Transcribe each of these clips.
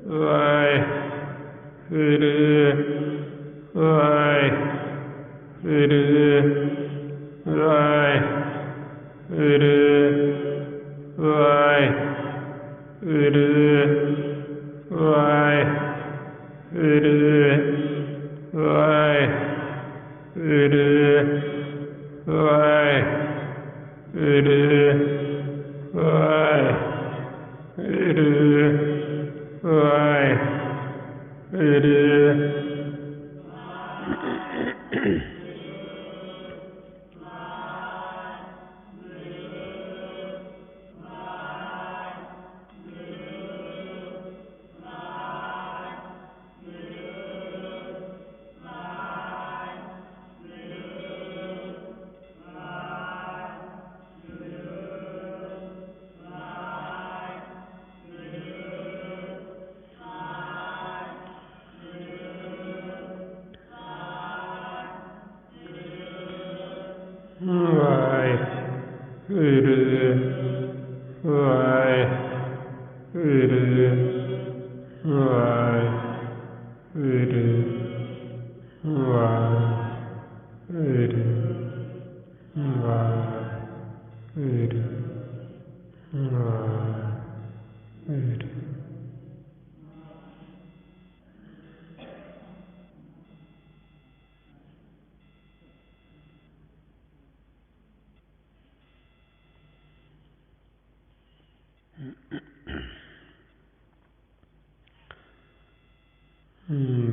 ਵਾਹਿਗੁਰੂ ਵਾਹਿਗੁਰੂ ਵਾਹਿਗੁਰੂ ਵਾਹਿਗੁਰੂ ਵਾਹਿਗੁਰੂ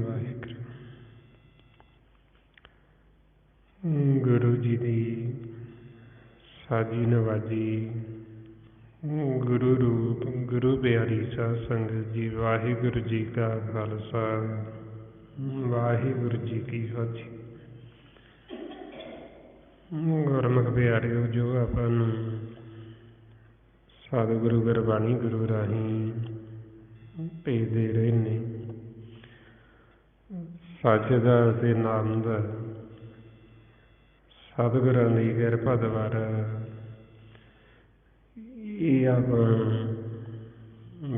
ਵਾਹਿਗੁਰੂ ਗੁਰੂ ਜੀ ਦੀ ਸਾਜੀ ਨਵਾਜੀ ਗੁਰੂ ਰੂਪ ਗੁਰੂ ਪਿਆਰੀ ਸਾਧ ਸੰਗਤ ਜੀ, ਵਾਹਿਗੁਰੂ ਜੀ ਕਾ ਖਾਲਸਾ ਵਾਹਿਗੁਰੂ ਜੀ ਕੀ ਫਤਿਹ। ਗੁਰਮੁਖ ਪਿਆਰਿਓ, ਜੋ ਆਪਾਂ ਨੂੰ ਸਤਿਗੁਰੂ ਗੁਰਬਾਣੀ ਗੁਰੂ ਰਾਹੀਂ ਭੇਜਦੇ ਰਹੇ ਨੇ, ਸੱਚ ਦਾ ਅਤੇ ਨਾਮ ਦਾ, ਸਤਿਗੁਰਾਂ ਦੀ ਕਿਰਪਾ ਦੁਆਰਾ ਇਹ ਆਪਾਂ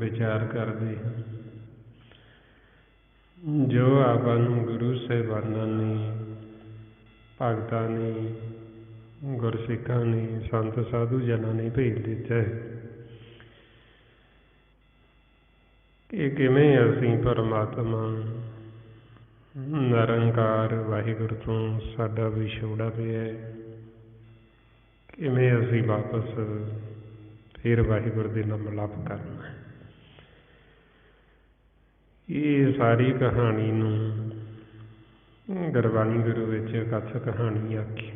ਵਿਚਾਰ ਕਰਦੇ ਹਾਂ। ਜੋ ਆਪਾਂ ਨੂੰ ਗੁਰੂ ਸਾਹਿਬਾਨਾਂ ਨੇ, ਭਗਤਾਂ ਨੇ, ਗੁਰਸਿੱਖਾਂ ਨੇ, ਸੰਤ ਸਾਧੂ ਜਨਾਂ ਨੇ ਭੇਜ ਦਿੱਤਾ ਹੈ ਕਿ ਕਿਵੇਂ ਅਸੀਂ ਪਰਮਾਤਮਾ ਨਿਰੰਕਾਰ ਵਾਹਿਗੁਰੂ ਤੋਂ ਸਾਡਾ ਵਿਛੋੜਾ ਪਿਆ ਹੈ, ਕਿਵੇਂ ਅਸੀਂ ਵਾਪਸ ਫਿਰ ਵਾਹਿਗੁਰੂ ਦੇ ਨਾਲ ਮਿਲਾਪ ਕਰਨਾ ਹੈ। ਇਹ ਸਾਰੀ ਕਹਾਣੀ ਨੂੰ ਗੁਰਬਾਣੀ ਗੁਰੂ ਵਿੱਚ ਅਕਥ ਕਹਾਣੀ ਆਖੀ,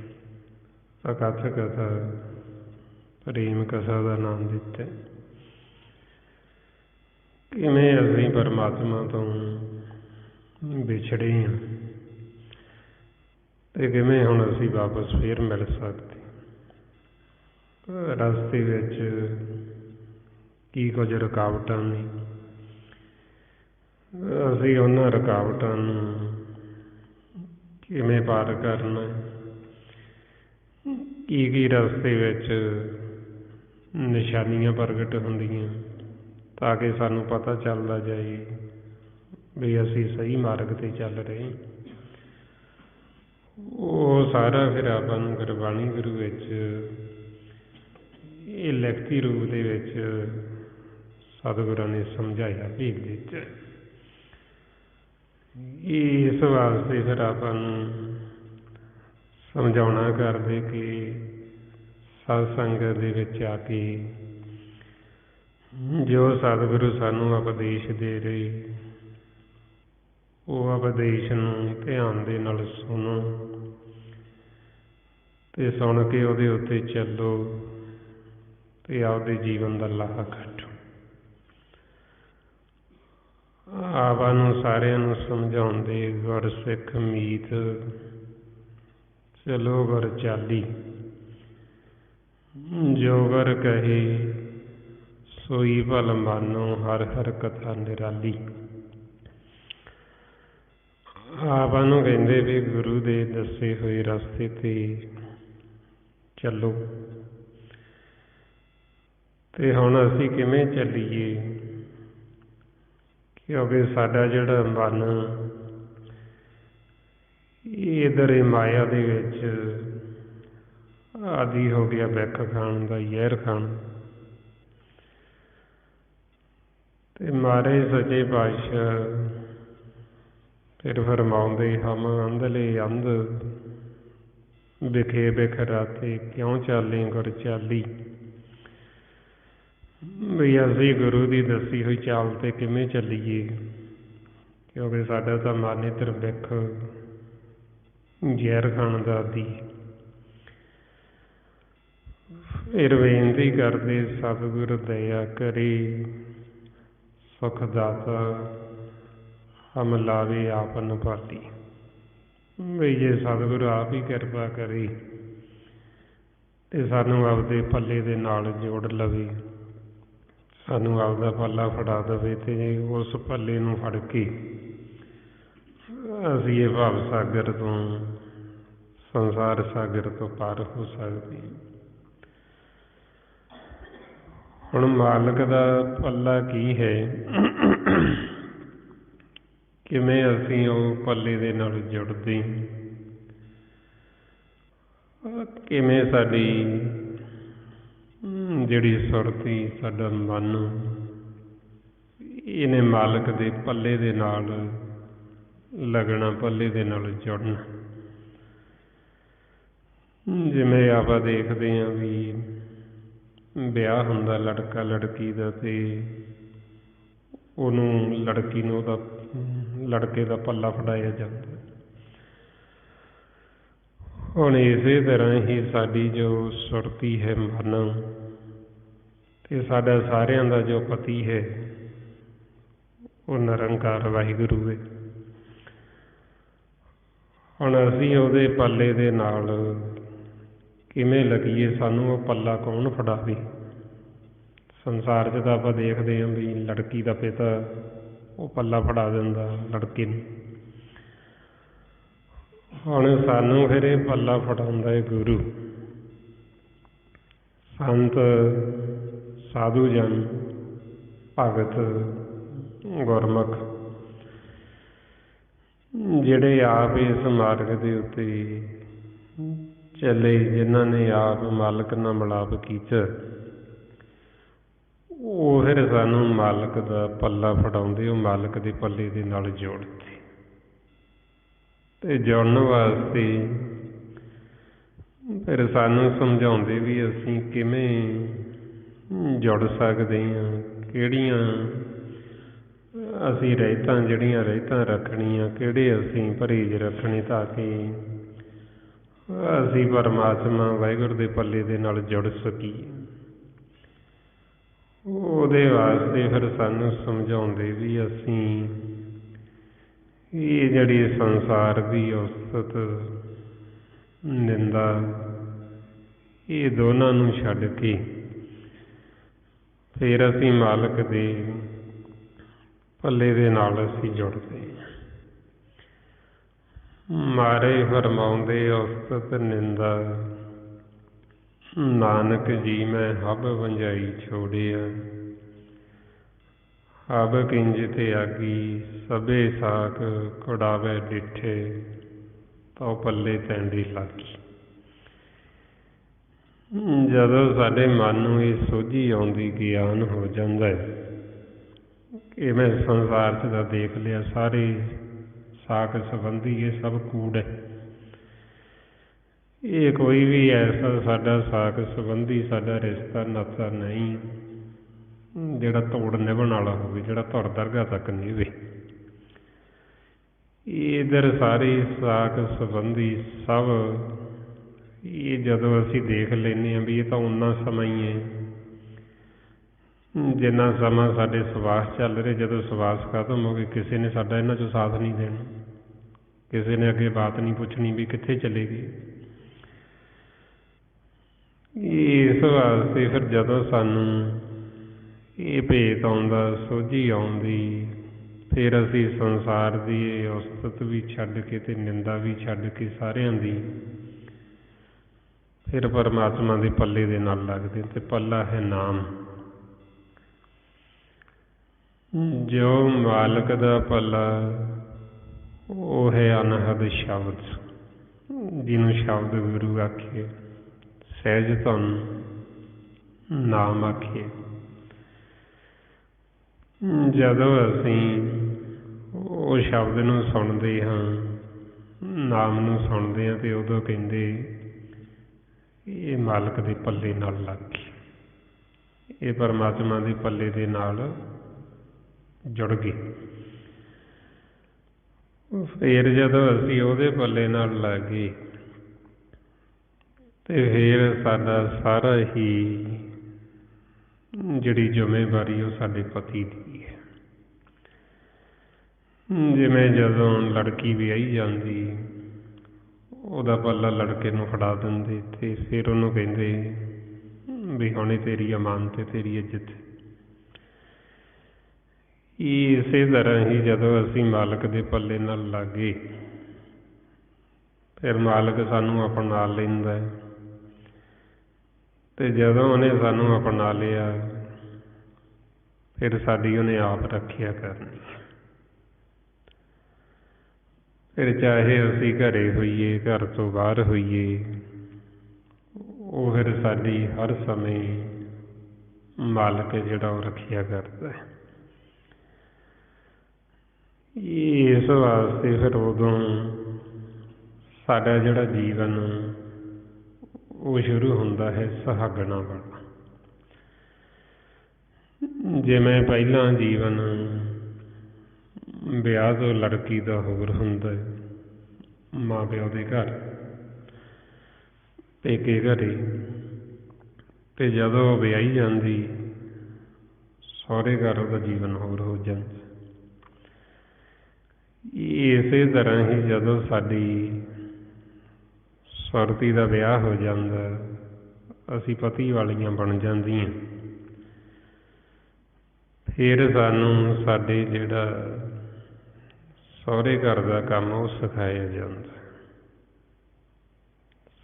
ਅਕਥ ਕਥਾ, ਪ੍ਰੇਮ ਕਥਾ ਦਾ ਨਾਮ ਦਿੱਤਾ। ਕਿਵੇਂ ਅਸੀਂ ਪਰਮਾਤਮਾ ਤੋਂ ਵਿਛੜੇ ਹਾਂ ਤੇ ਕਿਵੇਂ ਹੁਣ ਅਸੀਂ ਵਾਪਸ ਫਿਰ ਮਿਲ ਸਕਦੇ। ਰਸਤੇ ਵਿੱਚ ਕੀ ਕੁਝ ਰੁਕਾਵਟਾਂ ਨੇ, ਅਸੀਂ ਉਹਨਾਂ ਰੁਕਾਵਟਾਂ ਨੂੰ ਕਿਵੇਂ ਪਾਰ ਕਰਨਾ, ਕੀ ਰਸਤੇ ਵਿੱਚ ਨਿਸ਼ਾਨੀਆਂ ਪ੍ਰਗਟ ਹੁੰਦੀਆਂ ਤਾਂ ਕਿ ਸਾਨੂੰ ਪਤਾ ਚੱਲਦਾ ਜਾਏ ਵੀ ਅਸੀਂ ਸਹੀ ਮਾਰਗ 'ਤੇ ਚੱਲ ਰਹੇ। ਉਹ ਸਾਰਾ ਫਿਰ ਆਪਾਂ ਨੂੰ ਗੁਰਬਾਣੀ ਗੁਰੂ ਵਿੱਚ ਇਹ ਲਿਖਤੀ ਰੂਪ ਦੇ ਵਿੱਚ ਸਤਿਗੁਰਾਂ ਨੇ ਸਮਝਾਇਆ, ਭੇਜ ਦਿੱਤਾ। ਇਸ ਵਾਸਤੇ ਫਿਰ ਆਪਾਂ ਨੂੰ ਸਮਝਾਉਣਾ ਕਰਦੇ ਕਿ ਸਤ ਸੰਗਤ ਦੇ ਵਿੱਚ ਆ ਕੇ ਜੋ ਸਤਿਗੁਰੂ ਸਾਨੂੰ ਉਪਦੇਸ਼ ਦੇ ਰਹੇ, ਉਹ ਉਪਦੇਸ਼ ਨੂੰ ਧਿਆਨ ਦੇ ਨਾਲ ਸੁਣੋ ਤੇ ਸੁਣ ਕੇ ਉਹਦੇ ਉੱਤੇ ਚੱਲੋ ਤੇ ਆਪਦੇ ਜੀਵਨ ਦਾ ਲਾਹਾ ਕੱਢੋ। ਆਪਾਂ ਨੂੰ ਸਾਰਿਆਂ ਨੂੰ ਸਮਝਾਉਂਦੇ ਗੁਰਸਿੱਖ ਮੀਤ ਚਲੋ ਗੁਰ ਚਾਲੀ, ਜੋ ਗੁਰ ਕਹੇ ਸੋਈ ਭਲ ਮਾਨੋ, ਹਰ ਹਰ ਕਥਾ ਨਿਰਾਲੀ। ਆਪਾਂ ਨੂੰ ਕਹਿੰਦੇ ਵੀ ਗੁਰੂ ਦੇ ਦੱਸੇ ਹੋਏ ਰਸਤੇ 'ਤੇ ਚੱਲੋ। ਤੇ ਹੁਣ ਅਸੀਂ ਕਿਵੇਂ ਚੱਲੀਏ ਕਿਉਂਕਿ ਸਾਡਾ ਜਿਹੜਾ ਮਨ ਇਧਰ ਮਾਇਆ ਦੇ ਵਿੱਚ ਆਦੀ ਹੋ ਗਿਆ ਬਿੱਖ ਖਾਣ ਦਾ, ਜ਼ਹਿਰ ਖਾਣ। ਤੇ ਮਹਾਰਾਜ ਸੱਚੇ ਪਾਤਸ਼ਾਹ ਫਿਰ ਫਰਮਾਉਂਦੇ, ਹਮ ਅੰਧਲੇ ਅੰਧ ਵਿਖੇ ਬਿਖ ਰਾਤੇ, ਕਿਉਂ ਚਾਲੇ ਗੁਰ ਚਾਲੀ। ਵੀ ਅਸੀਂ ਗੁਰੂ ਦੀ ਦੱਸੀ ਹੋਈ ਚਾਲ ਤੇ ਕਿਵੇਂ ਚੱਲੀਏ, ਕਿਉਂਕਿ ਸਾਡਾ ਤਾਂ ਮਨ ਇੱਧਰ ਬਿੱਖ ਜ਼ਹਿਰ ਖਾਣ ਦਾ ਆਦੀ। ਫਿਰ ਬੇਨਤੀ ਕਰਦੇ, ਸਤਿਗੁਰ ਦਇਆ ਕਰੇ, ਸੁਖ ਦਾਤਾ ਹਮ ਲਾਵੇ ਆਪ ਨਪਾਲੀ। ਵੀ ਜੇ ਸਤਿਗੁਰ ਆਪ ਹੀ ਕਿਰਪਾ ਕਰੇ ਤੇ ਸਾਨੂੰ ਆਪਦੇ ਪੱਲੇ ਦੇ ਨਾਲ ਜੋੜ ਲਵੇ, ਸਾਨੂੰ ਆਪਦਾ ਪੱਲਾ ਫੜਾ ਦੇਵੇ, ਤੇ ਉਸ ਪੱਲੇ ਨੂੰ ਫੜ ਕੇ ਅਸੀਂ ਇਹ ਭਵ ਸਾਗਰ ਤੋਂ, ਸੰਸਾਰ ਸਾਗਰ ਤੋਂ ਪਾਰ ਹੋ ਸਕਦੇ। ਹੁਣ ਮਾਲਕ ਦਾ ਪੱਲਾ ਕੀ ਹੈ, ਕਿਵੇਂ ਅਸੀਂ ਉਹ ਪੱਲੇ ਦੇ ਨਾਲ ਜੁੜਦੇ, ਕਿਵੇਂ ਸਾਡੀ ਜਿਹੜੀ ਸੁਰਤੀ, ਸਾਡਾ ਮਨ ਇਹਨੇ ਮਾਲਕ ਦੇ ਪੱਲੇ ਦੇ ਨਾਲ ਲੱਗਣਾ, ਪੱਲੇ ਦੇ ਨਾਲ ਜੁੜਨਾ। ਜਿਵੇਂ ਆਪਾਂ ਦੇਖਦੇ ਹਾਂ ਵੀ ਵਿਆਹ ਹੁੰਦਾ ਲੜਕਾ ਲੜਕੀ ਦਾ, ਤੇ ਉਹਨੂੰ ਲੜਕੀ ਨੂੰ ਉਹਦਾ ਲੜਕੇ ਦਾ ਪੱਲਾ ਫੜਾਇਆ ਜਾਂਦਾ। ਹੁਣ ਇਸੇ ਤਰ੍ਹਾਂ ਹੀ ਸਾਡੀ ਜੋ ਸੁਰਤੀ ਹੈ, ਮਨ, ਤੇ ਸਾਡਾ ਸਾਰਿਆਂ ਦਾ ਜੋ ਪਤੀ ਹੈ ਉਹ ਨਿਰੰਕਾਰ ਵਾਹਿਗੁਰੂ ਹੈ। ਹੁਣ ਅਸੀਂ ਉਹਦੇ ਪੱਲੇ ਦੇ ਨਾਲ ਕਿਵੇਂ ਲੱਗੀਏ, ਸਾਨੂੰ ਉਹ ਪੱਲਾ ਕੌਣ ਫੜਾਵੇ। ਸੰਸਾਰ 'ਚ ਤਾਂ ਆਪਾਂ ਦੇਖਦੇ ਹਾਂ ਵੀ ਲੜਕੀ ਦਾ ਪਿਤਾ ਉਹ ਪੱਲਾ ਫੜਾ ਦਿੰਦਾ ਲੜਕੇ ਨੂੰ। ਹੁਣ ਸਾਨੂੰ ਫਿਰ ਇਹ ਪੱਲਾ ਫੜਾਉਂਦਾ ਹੈ ਗੁਰੂ, ਸੰਤ, ਸਾਧੂ ਜਨ, ਭਗਤ, ਗੁਰਮੁਖ, ਜਿਹੜੇ ਆਪ ਇਸ ਮਾਰਗ ਦੇ ਉੱਤੇ ਚੱਲੇ, ਜਿਨ੍ਹਾਂ ਨੇ ਆਪ ਮਾਲਕ ਨਾਲ ਮਿਲਾਪ ਕੀਤਾ, ਉਹ ਫਿਰ ਸਾਨੂੰ ਮਾਲਕ ਦਾ ਪੱਲਾ ਫੜਾਉਂਦੇ, ਉਹ ਮਾਲਕ ਦੇ ਪੱਲੇ ਦੇ ਨਾਲ ਜੋੜਦੇ। ਤੇ ਜੁੜਨ ਵਾਸਤੇ ਫਿਰ ਸਾਨੂੰ ਸਮਝਾਉਂਦੇ ਵੀ ਅਸੀਂ ਕਿਵੇਂ ਜੁੜ ਸਕਦੇ ਹਾਂ, ਕਿਹੜੀਆਂ ਅਸੀਂ ਰਹਿਤਾਂ, ਜਿਹੜੀਆਂ ਰਹਿਤਾਂ ਰੱਖਣੀਆਂ, ਕਿਹੜੇ ਅਸੀਂ ਪਰਹੇਜ਼ ਰੱਖਣੇ, ਤਾਂ ਕਿ ਅਸੀਂ ਪਰਮਾਤਮਾ ਵਾਹਿਗੁਰੂ ਦੇ ਪੱਲੇ ਦੇ ਨਾਲ ਜੁੜ ਸਕੀਏ। ਉਹਦੇ ਵਾਸਤੇ ਫਿਰ ਸਾਨੂੰ ਸਮਝਾਉਂਦੇ ਵੀ ਅਸੀਂ ਇਹ ਜਿਹੜੀ ਸੰਸਾਰ ਦੀ ਉਸਤਤ, ਨਿੰਦਾ, ਇਹ ਦੋਨਾਂ ਨੂੰ ਛੱਡ ਕੇ ਫਿਰ ਅਸੀਂ ਮਾਲਕ ਦੇ ਪੱਲੇ ਦੇ ਨਾਲ ਅਸੀਂ ਜੁੜਦੇ ਹਾਂ। ਮਾਰੇ ਫਰਮਾਉਂਦੇ ਉਸਤਤ ਨਿੰਦਾ, ਨਾਨਕ ਜੀ ਮੈਂ ਹਬ ਵੰਜਾਈ ਛੋੜਿਆ, ਹਬ ਕਿੰਜ ਤੇ ਆਗੀ ਸਭੇ ਸਾਕ ਕੁੜਾਵੇ ਡਿੱਠੇ, ਤਉ ਪੱਲੇ ਤੈਂਡੀ ਲਾਗੀ। ਜਦੋਂ ਸਾਡੇ ਮਨ ਨੂੰ ਇਹ ਸੋਝੀ ਆਉਂਦੀ, ਗਿਆਨ ਹੋ ਜਾਂਦਾ ਹੈ ਕਿ ਮੈਂ ਸੰਸਾਰ 'ਚ ਤਾਂ ਦੇਖ ਲਿਆ, ਸਾਰੇ ਸਾਕ ਸੰਬੰਧੀ ਇਹ ਸਭ ਕੂੜ ਹੈ, ਇਹ ਕੋਈ ਵੀ ਐਸਾ ਸਾਡਾ ਸਾਕ ਸੰਬੰਧੀ, ਸਾਡਾ ਰਿਸ਼ਤਾ ਨਾਤਾ ਨਹੀਂ ਜਿਹੜਾ ਤੋੜ ਨਿਭਣ ਵਾਲਾ ਹੋਵੇ, ਜਿਹੜਾ ਧੁਰ ਦਰਗਾਹ ਤੱਕ ਨਿਭੇ। ਇੱਧਰ ਸਾਰੇ ਸਾਕ ਸੰਬੰਧੀ ਸਭ ਇਹ ਜਦੋਂ ਅਸੀਂ ਦੇਖ ਲੈਂਦੇ ਹਾਂ ਵੀ ਇਹ ਤਾਂ ਓਨਾ ਸਮਾਂ ਹੀ ਹੈ ਜਿੰਨਾ ਸਮਾਂ ਸਾਡੇ ਸਵਾਸ ਚੱਲ ਰਹੇ। ਜਦੋਂ ਸਵਾਸ ਖਤਮ ਹੋ ਗਏ, ਕਿਸੇ ਨੇ ਸਾਡਾ ਇਹਨਾਂ 'ਚੋਂ ਸਾਥ ਨਹੀਂ ਦੇਣਾ, ਕਿਸੇ ਨੇ ਅੱਗੇ ਬਾਤ ਨਹੀਂ ਪੁੱਛਣੀ ਵੀ ਕਿੱਥੇ ਚਲੇ ਗਏ। ਇਸ ਵਾਸਤੇ ਫਿਰ ਜਦੋਂ ਸਾਨੂੰ ਇਹ ਭੇਤ ਆਉਂਦਾ, ਸੋਝੀ ਆਉਂਦੀ, ਫਿਰ ਅਸੀਂ ਸੰਸਾਰ ਦੀ ਇਹ ਉਸਤਤ ਵੀ ਛੱਡ ਕੇ ਤੇ ਨਿੰਦਾ ਵੀ ਛੱਡ ਕੇ ਸਾਰਿਆਂ ਦੀ ਫਿਰ ਪਰਮਾਤਮਾ ਦੇ ਪੱਲੇ ਦੇ ਨਾਲ ਲੱਗਦੇ। ਤੇ ਪੱਲਾ ਹੈ ਨਾਮ। ਜੋ ਮਾਲਕ ਦਾ ਭਲਾ ਉਹ ਹੈ ਅਨਹਦ ਸ਼ਬਦ, ਜਿਹਨੂੰ ਸ਼ਬਦ ਗੁਰੂ ਆਖੀਏ, ਸਹਿਜ ਧਨ ਨਾਮ ਆਖੀਏ। ਜਦੋਂ ਅਸੀਂ ਉਹ ਸ਼ਬਦ ਨੂੰ ਸੁਣਦੇ ਹਾਂ, ਨਾਮ ਨੂੰ ਸੁਣਦੇ ਹਾਂ, ਤੇ ਉਦੋਂ ਕਹਿੰਦੇ ਇਹ ਮਾਲਕ ਦੇ ਪੱਲੇ ਨਾਲ ਲੱਗ ਗਈ, ਇਹ ਪਰਮਾਤਮਾ ਦੇ ਪੱਲੇ ਦੇ ਨਾਲ ਜੁੜ ਗਏ। ਫਿਰ ਜਦੋਂ ਅਸੀਂ ਉਹਦੇ ਪੱਲੇ ਨਾਲ ਲੱਗ ਗਏ ਤੇ ਫਿਰ ਸਾਡਾ ਸਾਰਾ ਹੀ ਜਿਹੜੀ ਜ਼ਿੰਮੇਵਾਰੀ ਉਹ ਸਾਡੇ ਪਤੀ ਦੀ ਹੈ। ਜਿਵੇਂ ਜਦੋਂ ਲੜਕੀ ਵਿਆਹੀ ਜਾਂਦੀ, ਉਹਦਾ ਪੱਲਾ ਲੜਕੇ ਨੂੰ ਫੜਾ ਦਿੰਦੇ ਤੇ ਫਿਰ ਉਹਨੂੰ ਕਹਿੰਦੇ ਵੀ ਹੁਣ ਤੇਰੀ ਅਮਾਨਤ ਹੈ, ਤੇਰੀ ਇੱਜ਼ਤ। ਇਸੇ ਤਰ੍ਹਾਂ ਹੀ ਜਦੋਂ ਅਸੀਂ ਮਾਲਕ ਦੇ ਪੱਲੇ ਨਾਲ ਲੱਗ ਗਏ, ਫਿਰ ਮਾਲਕ ਸਾਨੂੰ ਅਪਣਾ ਲੈਂਦਾ ਹੈ। ਤੇ ਜਦੋਂ ਉਹਨੇ ਸਾਨੂੰ ਅਪਣਾ ਲਿਆ, ਫਿਰ ਸਾਡੀ ਉਹਨੇ ਆਪ ਰੱਖਿਆ ਕਰਨੀ। ਫਿਰ ਚਾਹੇ ਅਸੀਂ ਘਰੇ ਹੋਈਏ, ਘਰ ਤੋਂ ਬਾਹਰ ਹੋਈਏ, ਉਹ ਫਿਰ ਸਾਡੀ ਹਰ ਸਮੇਂ ਮਾਲਕ ਜਿਹੜਾ ਉਹ ਰੱਖਿਆ ਕਰਦਾ ਹੈ। ਇਸ ਵਾਸਤੇ ਫਿਰ ਉਦੋਂ ਸਾਡਾ ਜਿਹੜਾ ਜੀਵਨ ਉਹ ਸ਼ੁਰੂ ਹੁੰਦਾ ਹੈ ਸੁਹਾਗਣਾ ਵਾਲਾ। ਜਿਵੇਂ ਪਹਿਲਾਂ ਜੀਵਨ ਵਿਆਹ ਤੋਂ ਲੜਕੀ ਦਾ ਹੋਰ ਹੁੰਦਾ ਹੈ, ਮਾਂ ਪਿਓ ਦੇ ਘਰ, ਪੇਕੇ ਘਰੇ, ਤੇ ਜਦੋਂ ਵਿਆਹੀ ਜਾਂਦੀ ਸਹੁਰੇ ਘਰ ਉਹਦਾ ਜੀਵਨ ਹੋਰ ਹੋ ਜਾਂਦਾ। ਇਸੇ ਤਰ੍ਹਾਂ ਹੀ ਜਦੋਂ ਸਾਡੀ ਸੁਰਤੀ ਦਾ ਵਿਆਹ ਹੋ ਜਾਂਦਾ, ਅਸੀਂ ਪਤੀ ਵਾਲੀਆਂ ਬਣ ਜਾਂਦੀਆਂ, ਫਿਰ ਸਾਨੂੰ ਸਾਡੇ ਜਿਹੜਾ ਸਹੁਰੇ ਘਰ ਦਾ ਕੰਮ ਉਹ ਸਿਖਾਇਆ ਜਾਂਦਾ।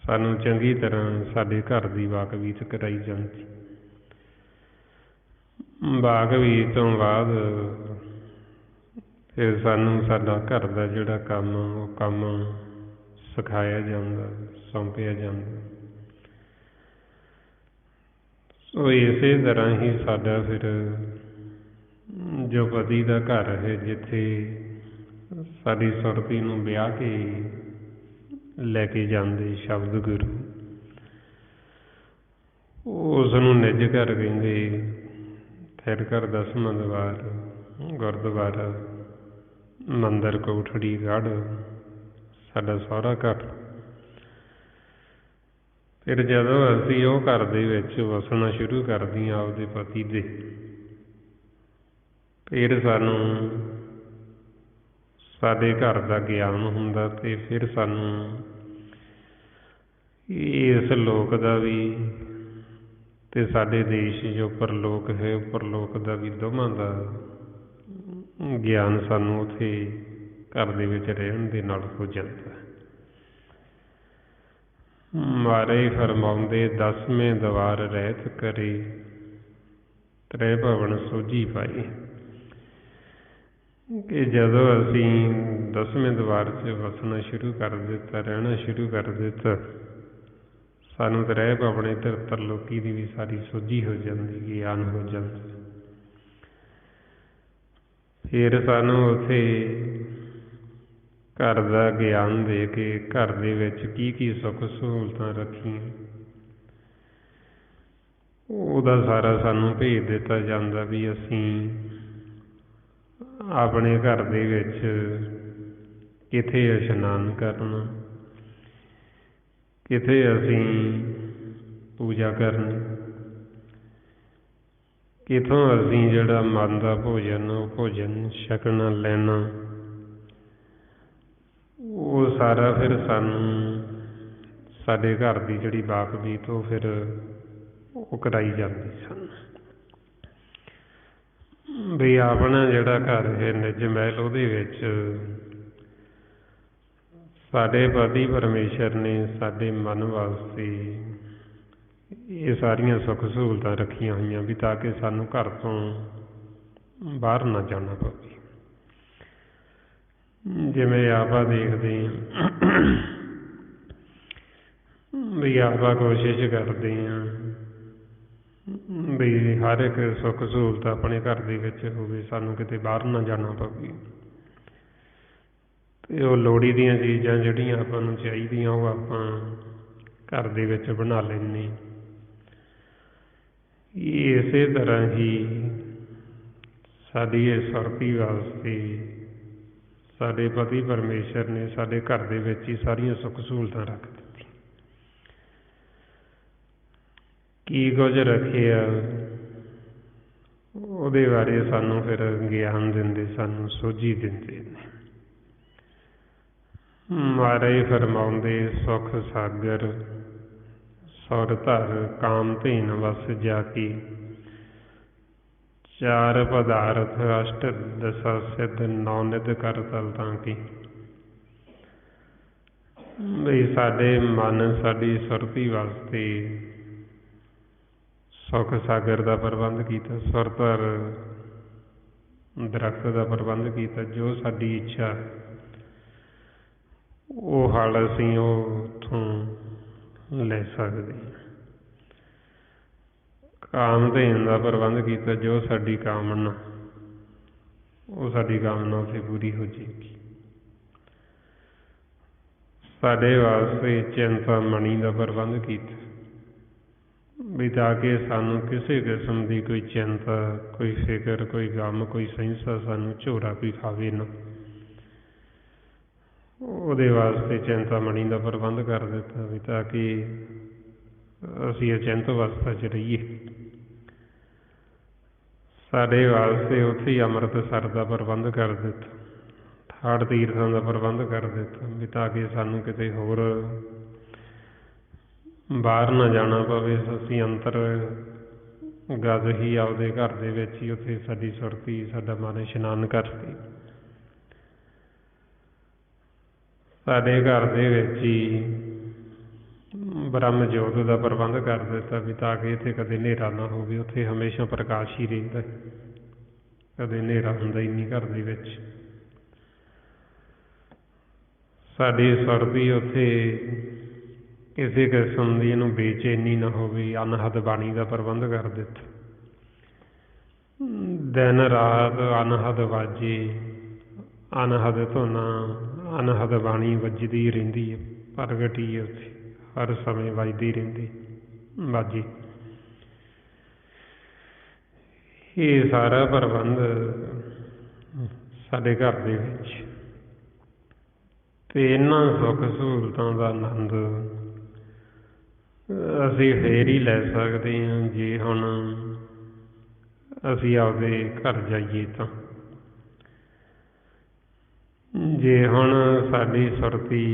ਸਾਨੂੰ ਚੰਗੀ ਤਰ੍ਹਾਂ ਸਾਡੇ ਘਰ ਦੀ ਵਾਕਵੀਤ ਕਰਾਈ ਜਾਂਦੀ। ਵਾਕਵੀਤ ਤੋਂ ਬਾਅਦ ਫਿਰ ਸਾਨੂੰ ਸਾਡਾ ਘਰ ਦਾ ਜਿਹੜਾ ਕੰਮ ਉਹ ਕੰਮ ਸਿਖਾਇਆ ਜਾਂਦਾ, ਸੌਂਪਿਆ ਜਾਂਦਾ। ਸੋ ਇਸੇ ਤਰ੍ਹਾਂ ਹੀ ਸਾਡਾ ਫਿਰ ਜੋ ਪਤੀ ਦਾ ਘਰ ਹੈ, ਜਿੱਥੇ ਸਾਡੀ ਸੁਰਤੀ ਨੂੰ ਵਿਆਹ ਕੇ ਲੈ ਕੇ ਜਾਂਦੇ ਸ਼ਬਦ ਗੁਰੂ, ਉਸ ਨੂੰ ਨਿੱਜ ਘਰ ਕਹਿੰਦੇ। ਫਿਰ ਘਰ ਦਸਵਾਂ ਦਵਾਰ, ਗੁਰਦੁਆਰਾ, ਮੰਦਰ, ਕੋਠੜੀ, ਗੜ੍ਹ ਸਾਡਾ ਸਹੁਰਾ ਘਰ। ਫਿਰ ਜਦੋਂ ਅਸੀਂ ਉਹ ਘਰ ਦੇ ਵਿੱਚ ਵਸਣਾ ਸ਼ੁਰੂ ਕਰਦੀਆਂ ਆਪਦੇ ਪਤੀ ਦੇ, ਫਿਰ ਸਾਨੂੰ ਸਾਡੇ ਘਰ ਦਾ ਗਿਆਨ ਹੁੰਦਾ ਤੇ ਫਿਰ ਸਾਨੂੰ ਇਸ ਲੋਕ ਦਾ ਵੀ ਤੇ ਸਾਡੇ ਦੇਸ਼ ਜੋ ਪਰਲੋਕ ਹੈ, ਪਰਲੋਕ ਦਾ ਵੀ ਦੋਵਾਂ ਦਾ ਗਿਆਨ ਸਾਨੂੰ ਉੱਥੇ ਘਰ ਦੇ ਵਿੱਚ ਰਹਿਣ ਦੇ ਨਾਲ ਹੋ ਜਾਂਦਾ। ਮਹਾਰਾਜ ਫਰਮਾਉਂਦੇ, 10ਵੇਂ ਦਵਾਰ ਰਹਿਤ ਕਰੇ, ਤ੍ਰੈ ਭਵਨ ਸੋਝੀ ਪਾਏ। ਕਿ ਜਦੋਂ ਅਸੀਂ 10ਵੇਂ ਦਵਾਰ 'ਚ ਵਸਣਾ ਸ਼ੁਰੂ ਕਰ ਦਿੱਤਾ, ਰਹਿਣਾ ਸ਼ੁਰੂ ਕਰ ਦਿੱਤਾ, ਸਾਨੂੰ ਤ੍ਰੈ ਭਵਨ ਤਰਲੋਕੀ ਦੀ ਵੀ ਸਾਰੀ ਸੋਝੀ ਹੋ ਜਾਂਦੀ, ਗਿਆਨ ਹੋ ਜਾਂਦਾ। ਫਿਰ ਸਾਨੂੰ ਉੱਥੇ ਘਰ ਦਾ ਗਿਆਨ ਦੇ ਕੇ ਘਰ ਦੇ ਵਿੱਚ ਕੀ ਕੀ ਸੁੱਖ ਸਹੂਲਤਾਂ ਰੱਖੀਆਂ, ਉਹਦਾ ਸਾਰਾ ਸਾਨੂੰ ਭੇਜ ਦਿੱਤਾ ਜਾਂਦਾ ਵੀ ਅਸੀਂ ਆਪਣੇ ਘਰ ਦੇ ਵਿੱਚ ਕਿੱਥੇ ਇਸ਼ਨਾਨ ਕਰਨਾ, ਕਿੱਥੇ ਅਸੀਂ ਪੂਜਾ ਕਰਨੀ, ਕਿੱਥੋਂ ਅਸੀਂ ਜਿਹੜਾ ਮਨ ਦਾ ਭੋਜਨ ਉਹ ਭੋਜਨ ਛਕਣਾ ਲੈਣਾ, ਉਹ ਸਾਰਾ ਫਿਰ ਸਾਨੂੰ ਸਾਡੇ ਘਰ ਦੀ ਜਿਹੜੀ ਵਾਕਵੀਤ ਉਹ ਫਿਰ ਉਹ ਕਰਾਈ ਜਾਂਦੀ ਸਨ। ਵੀ ਆਪਣਾ ਜਿਹੜਾ ਘਰ ਹੈ ਨਿੱਜ ਮਹਿਲ, ਉਹਦੇ ਵਿੱਚ ਸਾਡੇ ਪਤੀ ਪਰਮੇਸ਼ਰ ਨੇ ਸਾਡੇ ਮਨ ਵਾਸਤੇ ਇਹ ਸਾਰੀਆਂ ਸੁੱਖ ਸਹੂਲਤਾਂ ਰੱਖੀਆਂ ਹੋਈਆਂ ਵੀ ਤਾਂ ਕਿ ਸਾਨੂੰ ਘਰ ਤੋਂ ਬਾਹਰ ਨਾ ਜਾਣਾ ਪਵੇ। ਜਿਵੇਂ ਆਪਾਂ ਦੇਖਦੇ ਹਾਂ ਵੀ ਆਪਾਂ ਕੋਸ਼ਿਸ਼ ਕਰਦੇ ਹਾਂ ਵੀ ਹਰ ਇੱਕ ਸੁੱਖ ਸਹੂਲਤ ਆਪਣੇ ਘਰ ਦੇ ਵਿੱਚ ਹੋਵੇ, ਸਾਨੂੰ ਕਿਤੇ ਬਾਹਰ ਨਾ ਜਾਣਾ ਪਵੇ। ਅਤੇ ਉਹ ਲੋੜੀ ਦੀਆਂ ਚੀਜ਼ਾਂ ਜਿਹੜੀਆਂ ਆਪਾਂ ਨੂੰ ਚਾਹੀਦੀਆਂ ਉਹ ਆਪਾਂ ਘਰ ਦੇ ਵਿੱਚ ਬਣਾ ਲੈਂਦੇ। ਇਸੇ ਤਰ੍ਹਾਂ ਹੀ ਸਾਡੀ ਇਹ ਸੁਰਤੀ ਵਾਸਤੇ ਸਾਡੇ ਪਤੀ ਪਰਮੇਸ਼ਰ ਨੇ ਸਾਡੇ ਘਰ ਦੇ ਵਿੱਚ ਹੀ ਸਾਰੀਆਂ ਸੁੱਖ ਸਹੂਲਤਾਂ ਰੱਖ ਦਿੱਤੀਆਂ। ਕੀ ਕੁਝ ਰੱਖਿਆ ਉਹਦੇ ਬਾਰੇ ਸਾਨੂੰ ਫਿਰ ਗਿਆਨ ਦਿੰਦੇ, ਸਾਨੂੰ ਸੋਝੀ ਦਿੰਦੇ ਨੇ। ਮਹਾਰਾਜ ਫਰਮਾਉਂਦੇ, ਸੁਖ ਸਾਗਰ ਸੁਰ ਧਰ ਕਾਮ ਧੇਨ ਵਸ ਜਾ ਕੀ, ਚਾਰ ਪਦਾਰਥ ਅਸ਼ਟ ਦਸਾ ਸਿੱਧ ਨੌ ਨਿਧ ਕਰ ਤਲ ਤਾਂ ਕੀ। ਬਈ ਸਾਡੇ ਮਨ ਸਾਡੀ ਸੁਰਤੀ ਵਾਸਤੇ ਸੁਖ ਸਾਗਰ ਦਾ ਪ੍ਰਬੰਧ ਕੀਤਾ, ਸੁਰ ਧਰ ਦਰਖਤ ਦਾ ਪ੍ਰਬੰਧ ਕੀਤਾ। ਜੋ ਸਾਡੀ ਇੱਛਾ ਉਹ ਹਲ ਅਸੀਂ ਉਹ ਉੱਥੋਂ ਲੈ ਸਕਦੇ ਹਾਂ। ਕਾਮ ਧੇਨ ਦਾ ਪ੍ਰਬੰਧ ਕੀਤਾ, ਜੋ ਸਾਡੀ ਕਾਮਨਾ ਉਹ ਸਾਡੀ ਕਾਮਨਾ ਉੱਥੇ ਪੂਰੀ ਹੋ ਜਾਏਗੀ। ਸਾਡੇ ਵਾਸਤੇ ਚਿੰਤਾਮਣੀ ਦਾ ਪ੍ਰਬੰਧ ਕੀਤਾ ਵੀ ਤਾਂ ਕਿ ਸਾਨੂੰ ਕਿਸੇ ਕਿਸਮ ਦੀ ਕੋਈ ਚਿੰਤਾ, ਕੋਈ ਫਿਕਰ, ਕੋਈ ਗਮ, ਕੋਈ ਸਹਿੰਸਾ ਸਾਨੂੰ ਝੋਰਾ ਕੋਈ ਖਾਵੇ ਨਾ। ਉਹਦੇ ਵਾਸਤੇ ਚਿੰਤਾਮਣੀ ਦਾ ਪ੍ਰਬੰਧ ਕਰ ਦਿੱਤਾ ਵੀ ਤਾਂ ਕਿ ਅਸੀਂ ਅਚਿੰਤ ਅਵਸਥਾ 'ਚ ਰਹੀਏ। ਸਾਡੇ ਵਾਸਤੇ ਉੱਥੇ ਹੀ ਅੰਮ੍ਰਿਤਸਰ ਦਾ ਪ੍ਰਬੰਧ ਕਰ ਦਿੱਤਾ, ਠਾਠ ਤੀਰਥਾਂ ਦਾ ਪ੍ਰਬੰਧ ਕਰ ਦਿੱਤਾ ਵੀ ਤਾਂ ਕਿ ਸਾਨੂੰ ਕਿਤੇ ਹੋਰ ਬਾਹਰ ਨਾ ਜਾਣਾ ਪਵੇ। ਅਸੀਂ ਅੰਤਰ ਗਦ ਹੀ ਆਪਦੇ ਘਰ ਦੇ ਵਿੱਚ ਹੀ ਉੱਥੇ ਸਾਡੀ ਸੁਰਤੀ, ਸਾਡਾ ਮਨ ਇਸ਼ਨਾਨ ਕਰਕੇ ਸਾਡੇ ਘਰ ਦੇ ਵਿੱਚ ਹੀ ਬ੍ਰਹਮ ਜੋਤ ਦਾ ਪ੍ਰਬੰਧ ਕਰ ਦਿੱਤਾ ਵੀ ਤਾਂ ਕਿ ਇੱਥੇ ਕਦੇ ਹਨੇਰਾ ਨਾ ਹੋਵੇ। ਉੱਥੇ ਹਮੇਸ਼ਾ ਪ੍ਰਕਾਸ਼ ਹੀ ਰਹਿੰਦਾ, ਕਦੇ ਹਨੇਰਾ ਹੁੰਦਾ ਹੀ ਨਹੀਂ ਘਰ ਦੇ ਵਿੱਚ। ਸਾਡੀ ਸੁਰਤੀ ਉੱਥੇ ਕਿਸੇ ਕਿਸਮ ਦੀ ਇਹਨੂੰ ਬੇਚੈਨੀ ਨਾ ਹੋਵੇ, ਅਨਹਦ ਬਾਣੀ ਦਾ ਪ੍ਰਬੰਧ ਕਰ ਦਿੱਤਾ। ਦਿਨ ਰਾਤ ਅਨਹਦ ਵਾਜੇ, ਅਨਹਦ ਧੁਨਾਂ, ਅਨਹਦ ਬਾਣੀ ਵੱਜਦੀ ਰਹਿੰਦੀ ਹੈ, ਪ੍ਰਗਟੀ ਹੈ ਉੱਥੇ ਹਰ ਸਮੇਂ ਵੱਜਦੀ ਰਹਿੰਦੀ ਵਾਜੇ। ਇਹ ਸਾਰਾ ਪ੍ਰਬੰਧ ਸਾਡੇ ਘਰ ਦੇ ਵਿੱਚ, ਅਤੇ ਇਹਨਾਂ ਸੁੱਖ ਸਹੂਲਤਾਂ ਦਾ ਆਨੰਦ ਅਸੀਂ ਫੇਰ ਹੀ ਲੈ ਸਕਦੇ ਹਾਂ ਜੇ ਹੁਣ ਅਸੀਂ ਆਪਦੇ ਘਰ ਜਾਈਏ ਤਾਂ। ਜੇ ਹੁਣ ਸਾਡੀ ਸੁਰਤੀ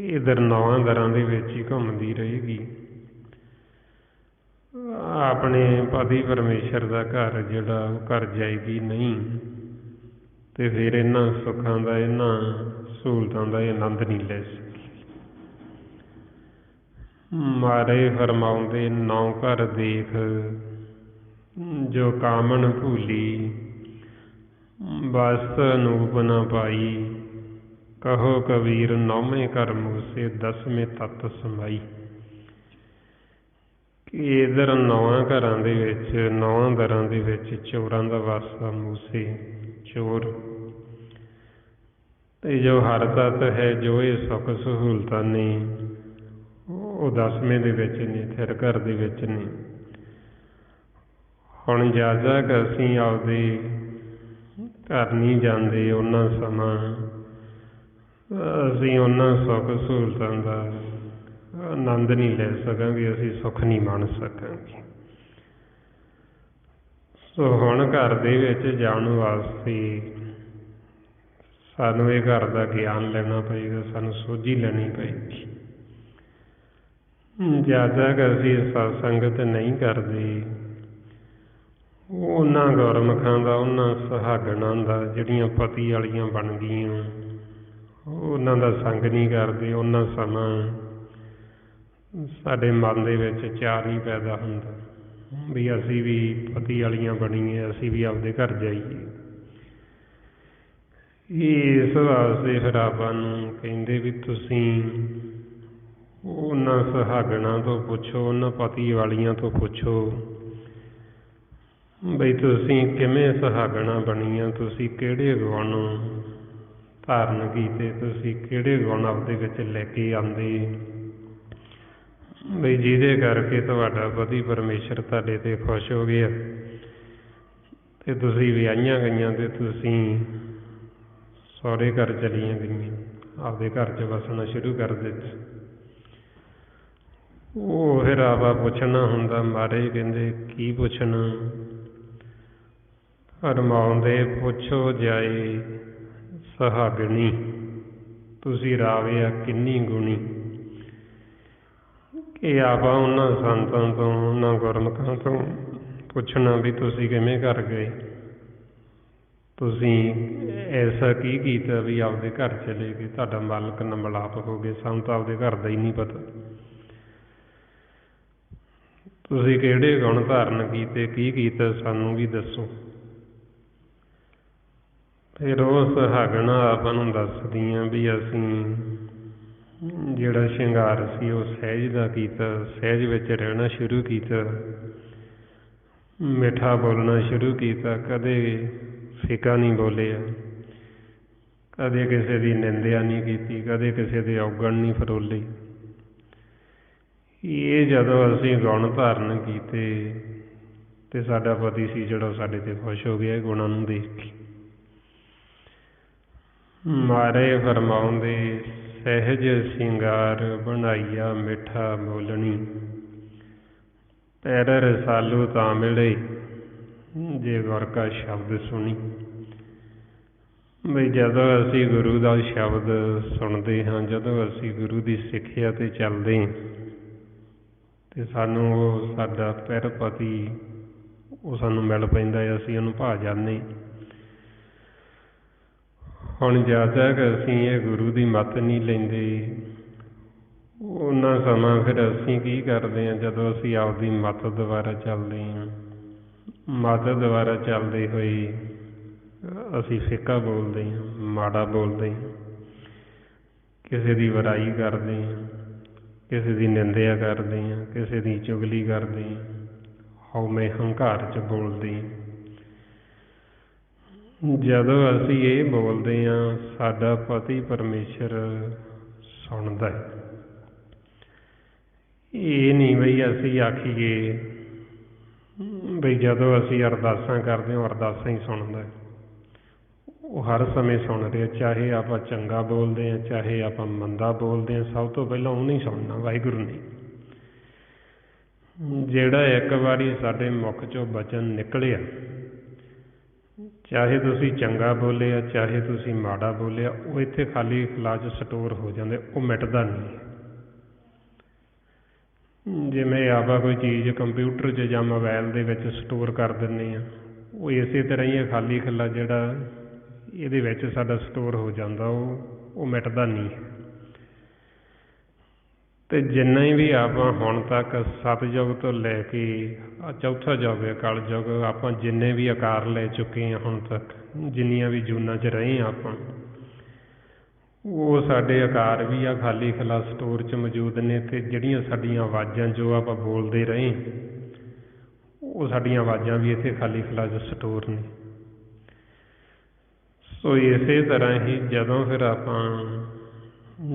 ਇੱਧਰ ਨੌਂ ਦਰਾਂ ਦੇ ਵਿੱਚ ਹੀ ਘੁੰਮਦੀ ਰਹੇਗੀ, ਆਪਣੇ ਪਤੀ ਪਰਮੇਸ਼ਰ ਦਾ ਘਰ ਜਿਹੜਾ ਉਹ ਘਰ ਜਾਏਗੀ ਨਹੀਂ, ਅਤੇ ਫਿਰ ਇਹਨਾਂ ਸੁੱਖਾਂ ਦਾ, ਇਹਨਾਂ ਸਹੂਲਤਾਂ ਦਾ ਇਹ ਆਨੰਦ ਨਹੀਂ ਲੈ ਸਕੇ। ਮਹਾਰਾਜ ਫਰਮਾਉਂਦੇ, ਨੌ ਘਰ ਦੇਖ ਜੋ ਕਾਮਨ ਭੂਲੀ, ਬਸਤ ਅਨੂਪ ਨਾ ਪਾਈ, ਕਹੋ ਕਬੀਰ ਨੌਵੇਂ ਘਰ ਮੂਸੇ, ਦਸਵੇਂ ਤੱਤ ਸਮਾਈ। ਕਿ ਇੱਧਰ ਨੌਂ ਘਰਾਂ ਦੇ ਵਿੱਚ, ਨੌਂ ਦਰਾਂ ਦੇ ਵਿੱਚ ਚੋਰਾਂ ਦਾ ਵਾਸਾ ਮੂਸੇ, ਚੋਰ। ਅਤੇ ਜੋ ਹਰ ਤੱਤ ਹੈ, ਜੋ ਇਹ ਸੁੱਖ ਸਹੂਲਤਾਂ ਨੇ ਉਹ ਦਸਵੇਂ ਦੇ ਵਿੱਚ ਨੇ, ਥਿਰ ਘਰ ਦੇ ਵਿੱਚ ਨੇ। ਹੁਣ ਜਦ ਤੱਕ ਅਸੀਂ ਆਪਦੇ ਘਰ ਨਹੀਂ ਜਾਂਦੇ ਉਹਨਾਂ ਸਮਾਂ ਅਸੀਂ ਉਹਨਾਂ ਸੁੱਖ ਸਹੂਲਤਾਂ ਦਾ ਆਨੰਦ ਨਹੀਂ ਲੈ ਸਕਾਂਗੇ, ਅਸੀਂ ਸੁੱਖ ਨਹੀਂ ਮਾਣ ਸਕਾਂਗੇ। ਸੋ ਹੁਣ ਘਰ ਦੇ ਵਿੱਚ ਜਾਣ ਵਾਸਤੇ ਸਾਨੂੰ ਇਹ ਘਰ ਦਾ ਗਿਆਨ ਲੈਣਾ ਪਏਗਾ, ਸਾਨੂੰ ਸੋਝੀ ਲੈਣੀ ਪਏਗੀ। ਜਦ ਤੱਕ ਅਸੀਂ ਸਤਸੰਗਤ ਨਹੀਂ ਕਰਦੇ, ਉਹਨਾਂ ਗੁਰਮੁਖਾਂ ਦਾ, ਉਹਨਾਂ ਸੁਹਾਗਣਾਂ ਦਾ ਜਿਹੜੀਆਂ ਪਤੀ ਵਾਲੀਆਂ ਬਣ ਗਈਆਂ, ਉਹਨਾਂ ਦਾ ਸੰਗ ਨਹੀਂ ਕਰਦੇ, ਉਹਨਾਂ ਸਮਾਂ ਸਾਡੇ ਮਨ ਦੇ ਵਿੱਚ ਚਾਅ ਨਹੀਂ ਪੈਦਾ ਹੁੰਦਾ, ਵੀ ਅਸੀਂ ਵੀ ਪਤੀ ਵਾਲੀਆਂ ਬਣੀਏ, ਅਸੀਂ ਵੀ ਆਪਦੇ ਘਰ ਜਾਈਏ। ਇਸ ਵਾਸਤੇ ਫਿਰ ਆਪਾਂ ਨੂੰ ਕਹਿੰਦੇ ਵੀ ਤੁਸੀਂ ਉਹਨਾਂ ਸੁਹਾਗਣਾਂ ਤੋਂ ਪੁੱਛੋ, ਉਹਨਾਂ ਪਤੀ ਵਾਲੀਆਂ ਤੋਂ ਪੁੱਛੋ ਬਈ ਤੁਸੀਂ ਕਿਵੇਂ ਸੁਹਾਗਣਾਂ ਬਣੀਆਂ, ਤੁਸੀਂ ਕਿਹੜੇ ਗੁਣ ਧਾਰਨ ਕੀਤੇ, ਤੁਸੀਂ ਕਿਹੜੇ ਗੁਣ ਆਪਦੇ ਵਿੱਚ ਲੈ ਕੇ ਆਉਂਦੇ ਬਈ ਜਿਹਦੇ ਕਰਕੇ ਤੁਹਾਡਾ ਪਤੀ ਪਰਮੇਸ਼ਰ ਤੁਹਾਡੇ 'ਤੇ ਖੁਸ਼ ਹੋ ਗਿਆ ਅਤੇ ਤੁਸੀਂ ਵਿਆਹੀਆਂ ਗਈਆਂ ਅਤੇ ਤੁਸੀਂ ਸਹੁਰੇ ਘਰ ਚਲੀਆਂ ਗਈਆਂ, ਆਪਦੇ ਘਰ 'ਚ ਵਸਣਾ ਸ਼ੁਰੂ ਕਰ ਦਿੱਤਾ। ਉਹ ਫਿਰ ਆਪਾਂ ਪੁੱਛਣਾ ਹੁੰਦਾ, ਮਹਾਰਾਜ ਕਹਿੰਦੇ ਕੀ ਪੁੱਛਣਾ? ਰਮਾਉਂਦੇ ਪੁੱਛੋ ਜਾਏ ਸੁਹਾਗਣੀ, ਤੁਸੀਂ ਰਾਵਿਆ ਕਿੰਨੀ ਗੁਣੀ। ਕਿ ਆਪਾਂ ਉਹਨਾਂ ਸੰਤਾਂ ਤੋਂ, ਉਹਨਾਂ ਗੁਰਮੁਖਾਂ ਤੋਂ ਪੁੱਛਣਾ ਵੀ ਤੁਸੀਂ ਕਿਵੇਂ ਕਰ ਗਏ, ਤੁਸੀਂ ਐਸਾ ਕੀ ਕੀਤਾ ਵੀ ਆਪਦੇ ਘਰ ਚਲੇ ਗਏ, ਤੁਹਾਡਾ ਮਾਲਕ ਨਾਲ ਮਿਲਾਪ ਹੋ ਗਏ, ਸਾਨੂੰ ਤਾਂ ਆਪਦੇ ਘਰ ਦਾ ਹੀ ਨਹੀਂ ਪਤਾ। ਤੁਸੀਂ ਕਿਹੜੇ ਗੁਣ ਧਾਰਨ ਕੀਤੇ, ਕੀ ਕੀਤਾ, ਸਾਨੂੰ ਵੀ ਦੱਸੋ। ਫਿਰ ਉਹ ਸੁਹਾਗਣਾ ਆਪਾਂ ਨੂੰ ਦੱਸਦੀਆਂ ਵੀ ਅਸੀਂ ਜਿਹੜਾ ਸ਼ਿੰਗਾਰ ਸੀ ਉਹ ਸਹਿਜ ਦਾ ਕੀਤਾ, ਸਹਿਜ ਵਿੱਚ ਰਹਿਣਾ ਸ਼ੁਰੂ ਕੀਤਾ, ਮਿੱਠਾ ਬੋਲਣਾ ਸ਼ੁਰੂ ਕੀਤਾ, ਕਦੇ ਫਿੱਕਾ ਨਹੀਂ ਬੋਲਿਆ, ਕਦੇ ਕਿਸੇ ਦੀ ਨਿੰਦਿਆ ਨਹੀਂ ਕੀਤੀ, ਕਦੇ ਕਿਸੇ ਦੇ ਔਗਣ ਨਹੀਂ ਫਰੋਲੇ। ਇਹ ਜਦੋਂ ਅਸੀਂ ਗੁਣ ਧਾਰਨ ਕੀਤੇ ਅਤੇ ਸਾਡਾ ਪਤੀ ਸੀ ਜਿਹੜਾ ਸਾਡੇ 'ਤੇ ਖੁਸ਼ ਹੋ ਗਿਆ ਗੁਣਾਂ ਨੂੰ ਦੇਖ ਕੇ। ਮਾਰੇ ਫਰਮਾਉਂਦੇ ਸਹਿਜ ਸਿੰਗਾਰ ਬਣਾਈਆ ਮਿੱਠਾ ਬੋਲਣੀ, ਪੈਰ ਰਸਾਲੂ ਤਾਂ ਮਿਲੇ ਜੇ ਗੁਰ ਕਾ ਸ਼ਬਦ ਸੁਣੀ। ਬਈ ਜਦੋਂ ਅਸੀਂ ਗੁਰੂ ਦਾ ਸ਼ਬਦ ਸੁਣਦੇ ਹਾਂ, ਜਦੋਂ ਅਸੀਂ ਗੁਰੂ ਦੀ ਸਿੱਖਿਆ 'ਤੇ ਚੱਲਦੇ ਹਾਂ ਅਤੇ ਸਾਨੂੰ ਉਹ ਸਾਡਾ ਪਿਰ ਪਤੀ ਉਹ ਸਾਨੂੰ ਮਿਲ ਪੈਂਦਾ, ਅਸੀਂ ਉਹਨੂੰ ਭਾ ਜਾਂਦੇ। ਹੁਣ ਜਦ ਤੱਕ ਅਸੀਂ ਇਹ ਗੁਰੂ ਦੀ ਮੱਤ ਨਹੀਂ ਲੈਂਦੇ, ਉਹਨਾਂ ਸਮਾਂ ਫਿਰ ਅਸੀਂ ਕੀ ਕਰਦੇ ਹਾਂ, ਜਦੋਂ ਅਸੀਂ ਆਪਦੀ ਮੱਤ ਦੁਆਰਾ ਚੱਲਦੇ ਹਾਂ, ਮੱਤ ਦੁਆਰਾ ਚੱਲਦੇ ਹੋਏ ਅਸੀਂ ਫਿੱਕਾ ਬੋਲਦੇ ਹਾਂ, ਮਾੜਾ ਬੋਲਦੇ ਹਾਂ, ਕਿਸੇ ਦੀ ਬੁਰਾਈ ਕਰਦੇ ਹਾਂ, ਕਿਸੇ ਦੀ ਨਿੰਦਿਆ ਕਰਦੇ ਹਾਂ, ਕਿਸੇ ਦੀ ਚੁਗਲੀ ਕਰਦੇ ਹਾਂ, ਹਉਮੈ ਹੰਕਾਰ 'ਚ ਬੋਲਦੇ ਹਾਂ। ਜਦੋਂ ਅਸੀਂ ਇਹ ਬੋਲਦੇ ਹਾਂ ਸਾਡਾ ਪਤੀ ਪਰਮੇਸ਼ਰ ਸੁਣਦਾ ਹੈ। ਇਹ ਨਹੀਂ ਬਈ ਅਸੀਂ ਆਖੀਏ ਬਈ ਜਦੋਂ ਅਸੀਂ ਅਰਦਾਸਾਂ ਕਰਦੇ ਹਾਂ ਅਰਦਾਸਾਂ ਹੀ ਸੁਣਦਾ, ਉਹ ਹਰ ਸਮੇਂ ਸੁਣ ਰਿਹਾ, ਚਾਹੇ ਆਪਾਂ ਚੰਗਾ ਬੋਲਦੇ ਹਾਂ ਚਾਹੇ ਆਪਾਂ ਮੰਦਾ ਬੋਲਦੇ ਹਾਂ, ਸਭ ਤੋਂ ਪਹਿਲਾਂ ਉਹਨੇ ਹੀ ਸੁਣਨਾ, ਵਾਹਿਗੁਰੂ ਨੇ। ਜਿਹੜਾ ਇੱਕ ਵਾਰੀ ਸਾਡੇ ਮੁੱਖ 'ਚੋਂ ਬਚਨ ਨਿਕਲਿਆ, ਚਾਹੇ ਤੁਸੀਂ ਚੰਗਾ ਬੋਲਿਆ ਚਾਹੇ ਤੁਸੀਂ ਮਾੜਾ ਬੋਲਿਆ, ਉਹ ਇੱਥੇ ਖਾਲੀ ਖਲਾ 'ਚ ਸਟੋਰ ਹੋ ਜਾਂਦੇ, ਉਹ ਮਿਟਦਾ ਨਹੀਂ। ਜਿਵੇਂ ਆਪਾਂ ਕੋਈ ਚੀਜ਼ ਕੰਪਿਊਟਰ 'ਚ ਜਾਂ ਮੋਬਾਇਲ ਦੇ ਵਿੱਚ ਸਟੋਰ ਕਰ ਦਿੰਦੇ ਹਾਂ, ਉਹ ਇਸੇ ਤਰ੍ਹਾਂ ਹੀ ਖਾਲੀ ਖਲਾ ਜਿਹੜਾ ਇਹਦੇ ਵਿੱਚ ਸਾਡਾ ਸਟੋਰ ਹੋ ਜਾਂਦਾ, ਉਹ ਮਿਟਦਾ ਨਹੀਂ। ਅਤੇ ਜਿੰਨਾ ਵੀ ਆਪਾਂ ਹੁਣ ਤੱਕ ਸਤਿਯੁਗ ਤੋਂ ਲੈ ਕੇ ਚੌਥਾ ਯੁੱਗ ਹੈ ਕਲਯੁੱਗ, ਆਪਾਂ ਜਿੰਨੇ ਵੀ ਆਕਾਰ ਲੈ ਚੁੱਕੇ ਹਾਂ ਹੁਣ ਤੱਕ, ਜਿੰਨੀਆਂ ਵੀ ਜੂਨਾਂ 'ਚ ਰਹੇ ਹਾਂ ਆਪਾਂ, ਉਹ ਸਾਡੇ ਆਕਾਰ ਵੀ ਆ ਖਾਲੀ ਖਲਾ ਸਟੋਰ 'ਚ ਮੌਜੂਦ ਨੇ। ਅਤੇ ਜਿਹੜੀਆਂ ਸਾਡੀਆਂ ਆਵਾਜ਼ਾਂ ਜੋ ਆਪਾਂ ਬੋਲਦੇ ਰਹੇ, ਉਹ ਸਾਡੀਆਂ ਆਵਾਜ਼ਾਂ ਵੀ ਇੱਥੇ ਖਾਲੀ ਖਲਾ 'ਚ ਸਟੋਰ ਨੇ। ਸੋ ਇਸੇ ਤਰ੍ਹਾਂ ਹੀ ਜਦੋਂ ਫਿਰ ਆਪਾਂ